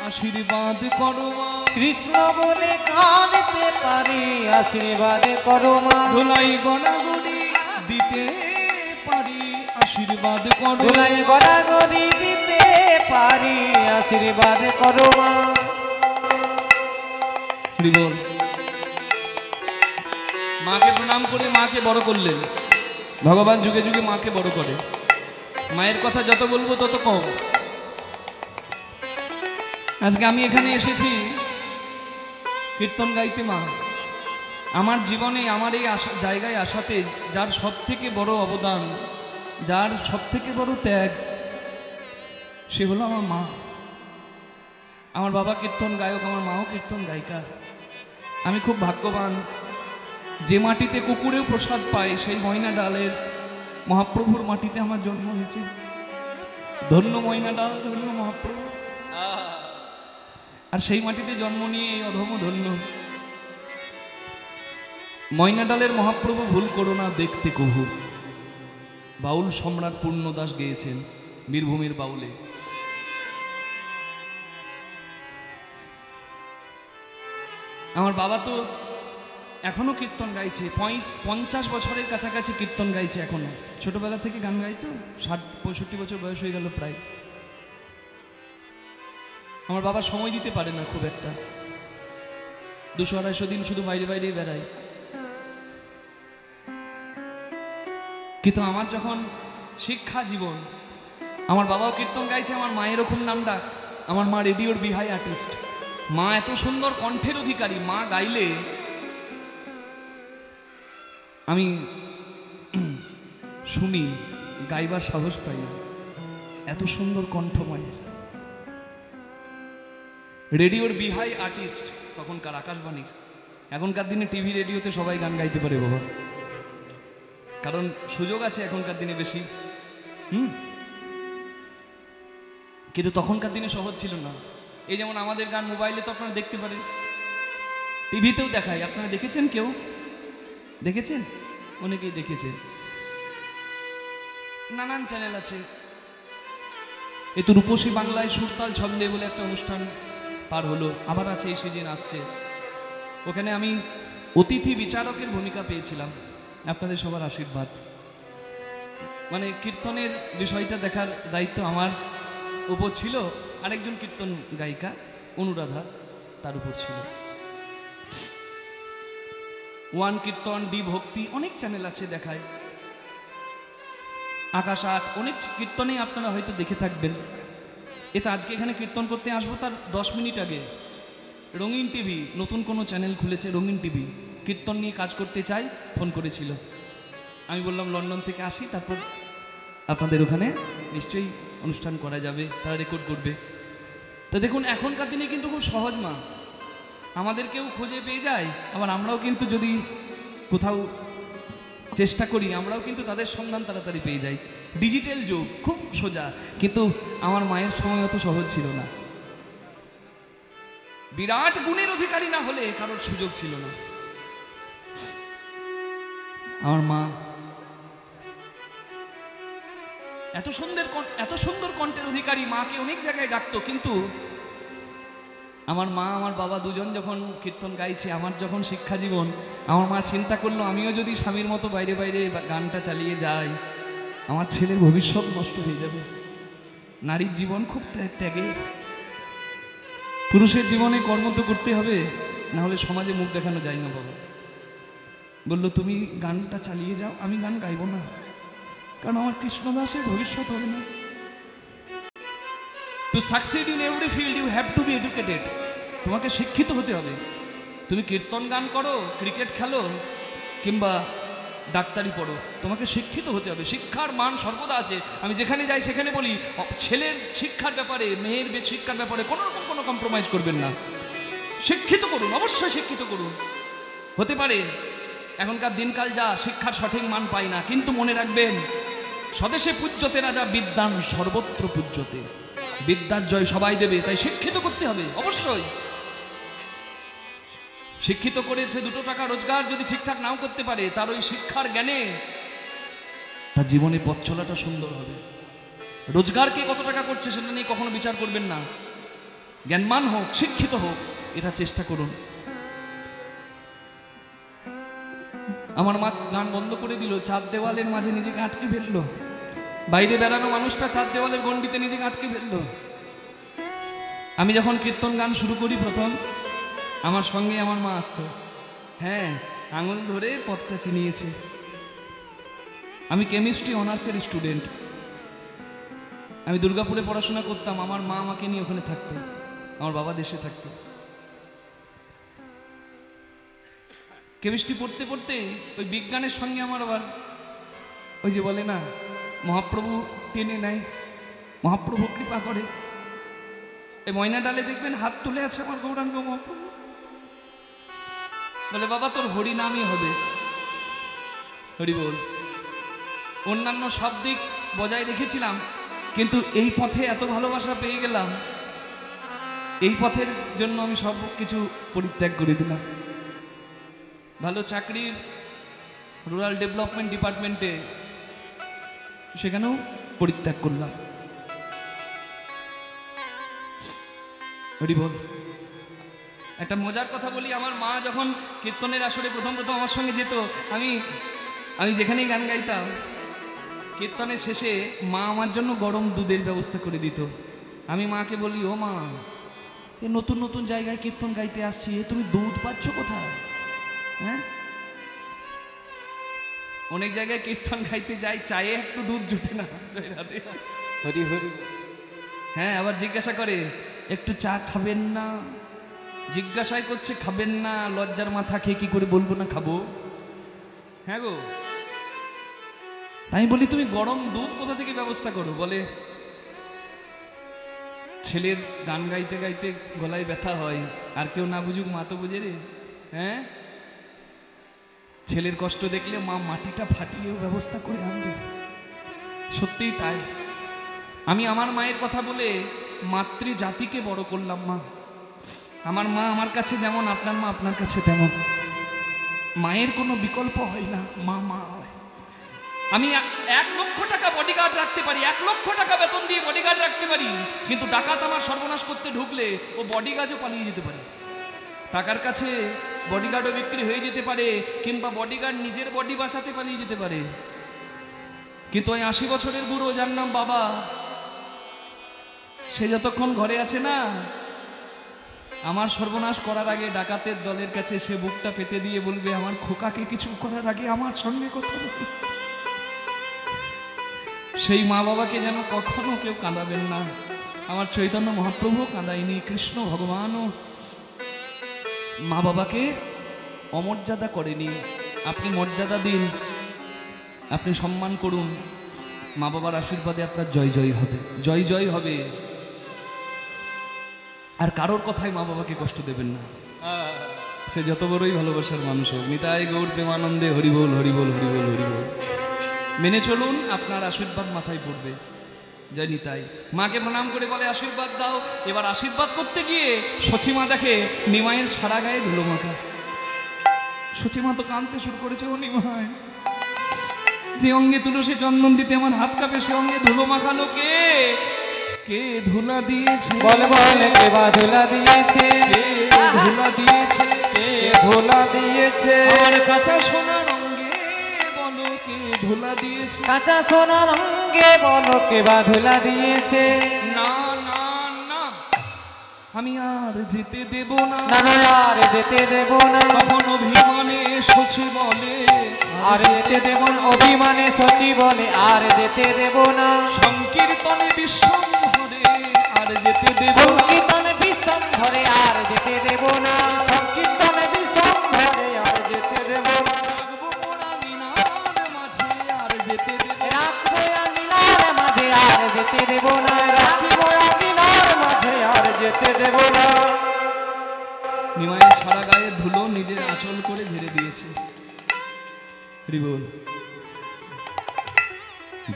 আশীর্বাদ করো মা। কৃষ্ণ বলে কাঁদতে পারি, আশীর্বাদ করো মা। ধুলাই গড়াগড়ি দিতে পারি, আশীর্বাদ করো। ধুলাই গড়াগড়ি দিতে পারি, আশীর্বাদ করো মা। বল। মাকে প্রণাম করে মাকে বড় করলেন। ভগবান যুগে যুগে মাকে বড় করে। মায়ের কথা যত বলবো তত কম। আজকে আমি এখানে এসেছি কীর্তন গাইতে। মা আমার জীবনে, আমার এই জায়গায় আসাতে যার সব থেকে বড় অবদান, যার সব থেকে বড় ত্যাগ, সে হলো আমার মা। আমার বাবা কীর্তন গায়ক, আমার মাও কীর্তন গায়িকা। আমি খুব ভাগ্যবান। যে মাটিতে কুকুরেও প্রসাদ পায় সেই ময়না ডালের মহাপ্রভুর মাটিতে আমার জন্ম হয়েছে। ধন্য ময়না ডাল, ধন্য মহাপ্রভু। আর সেই মাটিতে জন্ম নিয়ে এই অধম ধন্য। ময়না ডালের মহাপ্রভু ভুল করো না দেখতে কহু, বাউল সম্রাট পূর্ণদাস গেয়েছেন বীরভূমের বাউলে। আমার বাবা তো এখনো কীর্তন গাইছে, 50 বছরের কাছাকাছি কীর্তন গাইছে এখনো। ছোটবেলা থেকে গান গাইতো, 60-65 বছর বয়স হয়ে গেল প্রায়। আমার বাবা সময় দিতে পারে না খুব একটা, 200-250 দিন শুধু বাইরে বাইরেই বেড়ায়। কিন্তু আমার যখন শিক্ষা জীবন, আমার বাবাও কীর্তন গাইছে, আমার মায়ের খুব নাম ডাক। আমার মা রেডিওর বিহাই আর্টিস্ট। মা এত সুন্দর কণ্ঠের অধিকারী, মা গাইলে আমি শুনি, গাইবার সাহস পাই না, এত সুন্দর কণ্ঠ মায়ের। রেডিওর বিহাই আর্টিস্ট তখনকার, আকাশবাণীর। এখনকার দিনে টিভি রেডিওতে সবাই গান গাইতে পারে বাবা, কারণ সুযোগ আছে এখনকার দিনে বেশি। কিন্তু তখনকার দিনে সহজ ছিল না। এই যেমন আমাদের গান মোবাইলে তো আপনারা দেখতে পারেন, টিভিতেও দেখায়। আপনারা দেখেছেন? কেউ দেখেছেন? অনেকেই দেখেছেন। নানান চ্যানেল আছে। এই তো রূপসী বাংলায় সুরতাল ছন্দে বলে একটা অনুষ্ঠান পার হলো, আবার আছে, এই সিজন আসছে। ওখানে আমি অতিথি বিচারকের ভূমিকা পেয়েছিলাম, আপনাদের সবার আশীর্বাদ। মানে কীর্তনের বিষয়টা দেখার দায়িত্ব আমার উপর ছিল, আরেকজন কীর্তন গায়িকা অনুরাধা তার উপর ছিল। ওয়ান কীর্তন, ডি ভক্তি, অনেক চ্যানেল আছে দেখায়। আকাশ 8, অনেক কীর্তনে আপনারা হয়তো দেখে থাকবেন। এতে আজকে এখানে কীর্তন করতে আসবো তার 10 মিনিট আগে রঙিন টিভি নতুন কোনো চ্যানেল খুলেছে, রঙিন টিভি, কীর্তন নিয়ে কাজ করতে চাই, ফোন করেছিল। আমি বললাম লন্ডন থেকে আসি, তারপর আপনাদের ওখানে নিশ্চয়ই অনুষ্ঠান করা যাবে, তারা রেকর্ড করবে। তো দেখুন এখনকার দিনে কিন্তু খুব সহজ। মা আমাদেরকেও খুঁজে পেয়ে যায়, আবার আমরাও কিন্তু যদি কোথাও চেষ্টা করি, আমরাও কিন্তু তাদের সন্ধান তাড়াতাড়ি পেয়ে যাই। ডিজিটাল যুগ, খুব সোজা। কিন্তু আমার মায়ের সময় অত সহজ ছিল না। বিরাট গুণের অধিকারী না হলে কারোর সুযোগ ছিল না। আমার মা এত সুন্দর কণ্ঠের অধিকারী, মাকে অনেক জায়গায় ডাকতো। কিন্তু আমার মা আমার বাবা দুজন যখন কীর্তন গাইছে, আমার যখন শিক্ষা জীবন, আমার মা চিন্তা করলো আমিও যদি স্বামীর মতো বাইরে বাইরে গানটা চালিয়ে যাই, আমার ছেলের ভবিষ্যৎ নষ্ট হয়ে যাবে। নারীর জীবন খুব ত্যাগের। পুরুষের জীবনে কর্ম তো করতে হবে, না হলে সমাজে মুখ দেখানো যায় না। বাবা বললো তুমি গানটা চালিয়ে যাও, আমি গান গাইব না, কারণ আমার কৃষ্ণদাসের ভবিষ্যৎ হবে না। To succeed in every field you have to be educated. তোমাকে শিক্ষিত হতে হবে। তুমি কীর্তন গান করো, ক্রিকেট খেলো, কিংবা ডাক্তারি পড়ো, তোমাকে শিক্ষিত হতে হবে। শিক্ষার মান সর্বদা আছে। আমি যেখানে যাই সেখানে বলি, ছেলের শিক্ষার ব্যাপারে, মেয়ের শিক্ষার ব্যাপারে কোনো রকম কোনো কম্প্রোমাইজ করবেন না। শিক্ষিত করুন, অবশ্যই শিক্ষিত করুন। হতে পারে এখনকার দিনকাল যা, শিক্ষার সঠিক মান পাই না, কিন্তু মনে রাখবেন স্বদেশে পূজ্যতে রাজা বিদ্যান সর্বত্র পূজ্যতে। বিদ্যার জয় সবাই দেবে, তাই শিক্ষিত করতে হবে অবশ্যই। শিক্ষিত করেছে, 2 টাকা রোজগার যদি ঠিকঠাক নাও করতে পারে, তার ওই শিক্ষার জ্ঞানে তার জীবনে পথ চলাটা সুন্দর হবে। রোজগার কে কত টাকা করছে সেটা নিয়ে কখনো বিচার করবেন না। জ্ঞানমান হোক, শিক্ষিত হোক, এটা চেষ্টা করুন। আমার মা গান বন্ধ করে দিল, 4 দেওয়ালের মাঝে নিজেকে আটকে ফেললো। বাইরে বেড়ানো মানুষটা 4 দেওয়ালের গণ্ডিতে নিজেকে আটকে ফেললো। আমি যখন কীর্তন গান শুরু করি প্রথম, আমার সঙ্গে আমার মা আসতো। হ্যাঁ, আঙুল ধরে পথটা চিনিয়েছে। আমি কেমিস্ট্রি অনার্সের স্টুডেন্ট। আমি দুর্গাপুরে পড়াশোনা করতাম, আমার মা আমাকে নিয়ে ওখানে থাকতো, আমার বাবা দেশে থাকতো। কেমিস্ট্রি পড়তে পড়তে ওই বিজ্ঞানের সঙ্গে আমার আবার ওই যে বলে না মহাপ্রভু টেনে নেয়, মহাপ্রভু কৃপা করে। এই ময়না ডালে দেখবেন হাত তুলে আছে আমার গৌরাঙ্গ মহাপ্রভু, বলে বাবা তোর হরি নামই হবে, হরি বল। অন্যান্য সব দিক বজায় রেখেছিলাম, কিন্তু এই পথে এত ভালোবাসা পেয়ে গেলাম, এই পথের জন্য আমি সব কিছু পরিত্যাগ করে দিলাম। ভালো চাকরির রুরাল ডেভেলপমেন্ট ডিপার্টমেন্টে, সেখানেও পরিত্যাগ করলাম। হরি বল। একটা মজার কথা বলি, আমার মা যখন কীর্তনের আসরে প্রথম আমার সঙ্গে যেত, আমি যেখানেই গান গাইতাম, কীর্তনের শেষে মা আমার জন্য গরম দুধের ব্যবস্থা করে দিত। আমি মাকে বলি, ও মা, এ নতুন নতুন জায়গায় কীর্তন গাইতে আসছি, এ তুমি দুধ পাচ্ছ কোথায়? হ্যাঁ, অনেক জায়গায় কীর্তন গাইতে যাই, চায়ে একটু দুধ জুটে না। হরি হরি। হ্যাঁ, আবার জিজ্ঞাসা করে একটু চা খাবেন না, জিজ্ঞাসাই করছে খাবেন না, লজ্জার মাথা খেয়ে কি করে বলবো না খাবো? হ্যাঁ গো। তাই বলি তুমি গরম দুধ কোথা থেকে ব্যবস্থা করো? বলে ছেলের গান গাইতে গাইতে গলায় ব্যথা হয়, আর কেউ না বুঝুক মা তো বুঝে রে। হ্যাঁ, ছেলের কষ্ট দেখলে মা মাটিটা ফাটিয়েও ব্যবস্থা করে আনবে। সত্যিই তাই। আমি আমার মায়ের কথা বলে মাতৃ জাতিকে বড় করলাম। মা, আমার মা আমার কাছে যেমন, আপনার মা আপনার কাছে তেমন। মায়ের কোনো বিকল্প হয় না, মা মা হয়। আমি 1 লক্ষ টাকা বডিগার্ড রাখতে পারি, 1 লক্ষ টাকা বেতন দিয়ে বডিগার্ড রাখতে পারি, কিন্তু ডাকাত আমার সর্বনাশ করতে ঢুকলে ও বডিগার্ডও পালিয়ে যেতে পারে। টাকার কাছে বডিগার্ডও বিক্রি হয়ে যেতে পারে, কিংবা বডিগার্ড নিজের বডি বাঁচাতে পালিয়ে যেতে পারে। কিন্তু ওই 80 বছরের বুড়ো যার নাম বাবা, সে যতক্ষণ ঘরে আছে না, আমার সর্বনাশ করার আগে ডাকাতের দলের কাছে সে বুকটা পেতে দিয়ে বলবে, আমার খোকাকে কিছু করার আগে আমার সঙ্গে কথা বলবে। সেই মা বাবাকে যেন কখনো কেউ কাঁদাবেন না। আমার চৈতন্য মহাপ্রভু কাঁদায়নি, কৃষ্ণ ভগবানও মা বাবাকে অমর্যাদা করেনি। আপনি মর্যাদা দিন, আপনি সম্মান করুন, মা বাবার আশীর্বাদে আপনার জয় জয় হবে, জয় জয় হবে। আর কারোর কথায় মা বাবাকে কষ্ট দেবেন না, সে যত বড়ই ভালোবাসার মানুষ হোক। নিতাই গৌর প্রেমানন্দে হরি বল, হরি বল, হরি বল, হরি বল। মেনে চলুন, আপনার আশীর্বাদ মাথায় পড়বে। জয় নিতাই। মাকে প্রণাম করে বলে আশীর্বাদ দাও। এবার আশীর্বাদ করতে গিয়ে সচিমা দেখে নিমাইয়ের সারা গায়ে ধুলো মাখা। সচিমা তো কাঁদতে শুরু করেছে, ও নিমাই, যে অঙ্গে তুলসী চন্দন দিতে আমার হাত কাঁপে, সে অঙ্গে ধুলো মাখানো কে? কে ধুলা দিয়েছে? বল বল, কে বা ধুলা দিয়েছে? কে ধুলা দিয়েছে? কে ধুলা দিয়েছে? আমার কাঁচা সোনার অঙ্গে বলো কে ধুলা দিয়েছে? কাঁচা সোনার অঙ্গে বলো কে বা ধুলা দিয়েছে? না না না, আমি আর যেতে দেব না, না না, আর যেতে দেব না। তখন অভিমানে সচি বলে, আর যেতে দেব না, অভিমানে সচি বলে, আর যেতে দেব না। সংকীর্তনে বিশ্বম্ভরে আর যেতে দেব না, সংকীর্তনে বিশ্বম্ভরে আর যেতে দেব না। সংকীর্তনে বিশ্বম্ভরে আর যেতে দেব না। রাখবো মোরা মিনার মাঝে আর যেতে দেব না, রাখবো আঙিনার মাঝে আর যেতে দেব না। রাখিব আঙিনার মাঝে আর যেতে দেব না। নিমাইয়ের সারা গায়ে ধুলো নিজের আঁচল করে ঝেড়ে দিয়েছে। হরি বল।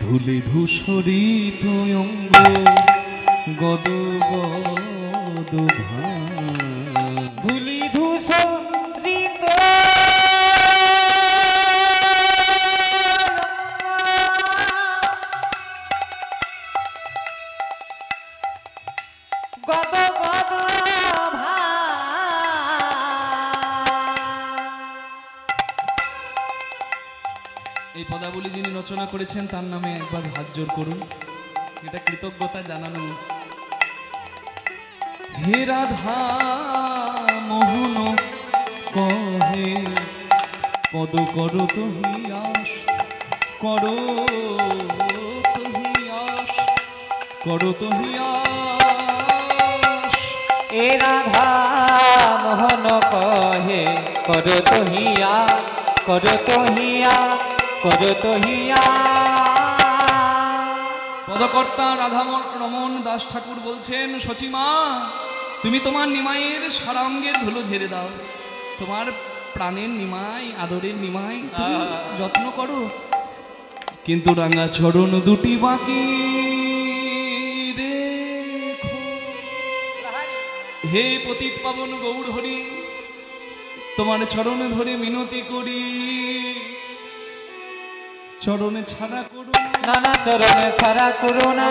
ধুলি ধূসরিত অঙ্গ গদ গদ ধুলি ধূসরিত গদ গদ এই পদাবলী যিনি রচনা করেছেন তার নামে একবার হাত জোর করুন, এটা কৃতজ্ঞতা জানানো। হে রাধা মোহন কহে পদ কর তহিয়াস, করো তহিয়াস, করো তহিয়াস। এ রাধা মোহন কহে করো তো হিয়া, করো তো হিয়া, করো তো হিয়া। পদকর্তা রাধা রমন দাস ঠাকুর বলছেন, সচিমা তুমি তোমার নিমাইয়ের সারাঙ্গের ধুলো ঝেড়ে দাও, তোমার প্রাণের নিমাই, আদরের নিমাই, তুমি যত্ন করো, কিন্তু রাঙা চরণ দুটি বাকি রেখো। হে পতিত পাবন গৌর হরি, তোমার চরণে ধরে মিনতি করি, চরণে ছাড়া করো নানা চরণে ছাড়া করো না,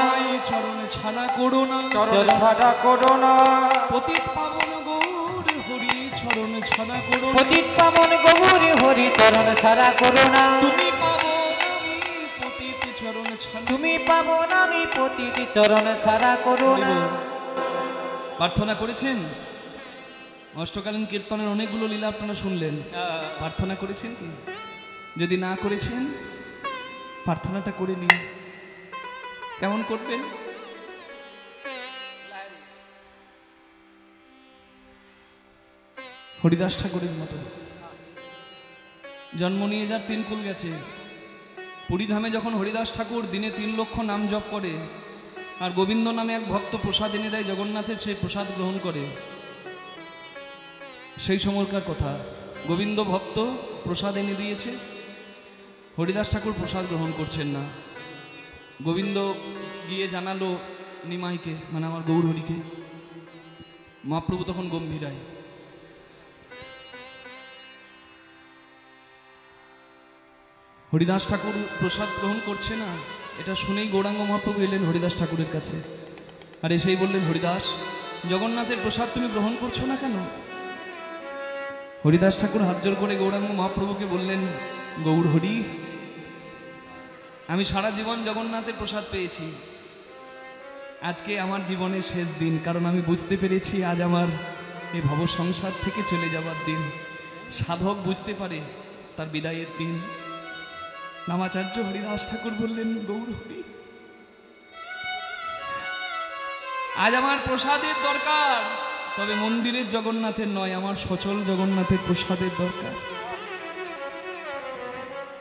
চরণে ছাড়া করো না, চরণ ছাড়া করো না। পতিত পাবন গৌর হরি চরণ ছাড়া করো না। পতিত পাবন গৌর হরি চরণ ছাড়া করো না। তুমি পাবো আমি পতিত চরণ ছাড়া। তুমি পাবো না আমি পতিত চরণ ছাড়া করো না। প্রার্থনা করেছেন? অষ্টকালীন কীর্তনের অনেকগুলো লীলা আপনারা শুনলেন, প্রার্থনা করেছেন কি? যদি না করেছেন প্রার্থনাটা করে নিন। কেমন করবেন? হরিদাস ঠাকুরের মতো জন্ম নিয়ে যার তিন কুল গেছে। পুরীধামে যখন হরিদাস ঠাকুর দিনে 3 লক্ষ নাম জপ করে, আর গোবিন্দ নামে এক ভক্ত প্রসাদ এনে দেয় জগন্নাথের, সেই প্রসাদ গ্রহণ করে, সেই সময়কার কথা। গোবিন্দ ভক্ত প্রসাদ এনে দিয়েছে, হরিদাস ঠাকুর প্রসাদ গ্রহণ করছেন না। গোবিন্দ গিয়ে জানালো নিমাইকে, মানে আমার গৌর হরিকে। মহাপ্রভু তখন গম্ভীরায়, হরিদাস ঠাকুর প্রসাদ গ্রহণ করছে না, এটা শুনেই গৌরাঙ্গ মহাপ্রভু এলেন হরিদাস ঠাকুরের কাছে, আর এসেই বললেন, হরিদাস জগন্নাথের প্রসাদ তুমি গ্রহণ করছো না কেন? হরিদাস ঠাকুর হাত জোর করে গৌরাঙ্গ মহাপ্রভুকে বললেন, গৌর হরি, আমি সারা জীবন জগন্নাথের প্রসাদ পেয়েছি, আজকে আমার জীবনের শেষ দিন, কারণ আমি বুঝতে পেরেছি আজ আমার এই ভব সংসার থেকে চলে যাবার দিন। সাধক বুঝতে পারে তার বিদায়ের দিন। নামাচার্য হরিদাস ঠাকুর বললেন, গৌর হরি, আজ আমার প্রসাদের দরকার, তবে মন্দিরের জগন্নাথের নয়, আমার সচল জগন্নাথের প্রসাদের দরকার।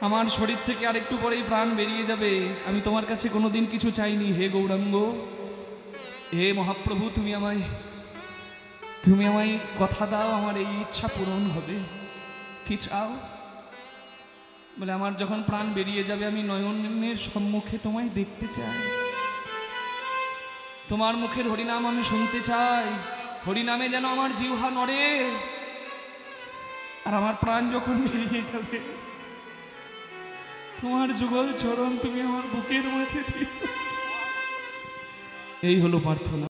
আমার শরীর থেকে আরেকটু পরেই প্রাণ বেরিয়ে যাবে, আমি তোমার কাছে কোনোদিন কিছু চাইনি। হে গৌরাঙ্গ, হে মহাপ্রভু, তুমি আমায় কথা দাও, আমার এই ইচ্ছা পূরণ হবে। কি চাও? বলে, আমার যখন প্রাণ বেরিয়ে যাবে আমি নয়নের সম্মুখে তোমায় দেখতে চাই, তোমার মুখের হরিনাম আমি শুনতে চাই, হরিনামে যেন আমার জিহ্বা নড়ে, আর আমার প্রাণ যখন বেরিয়ে যাবে তোমার যুগল চরণ তুমি আমার বুকের মাঝে দিও। এই হলো প্রার্থনা।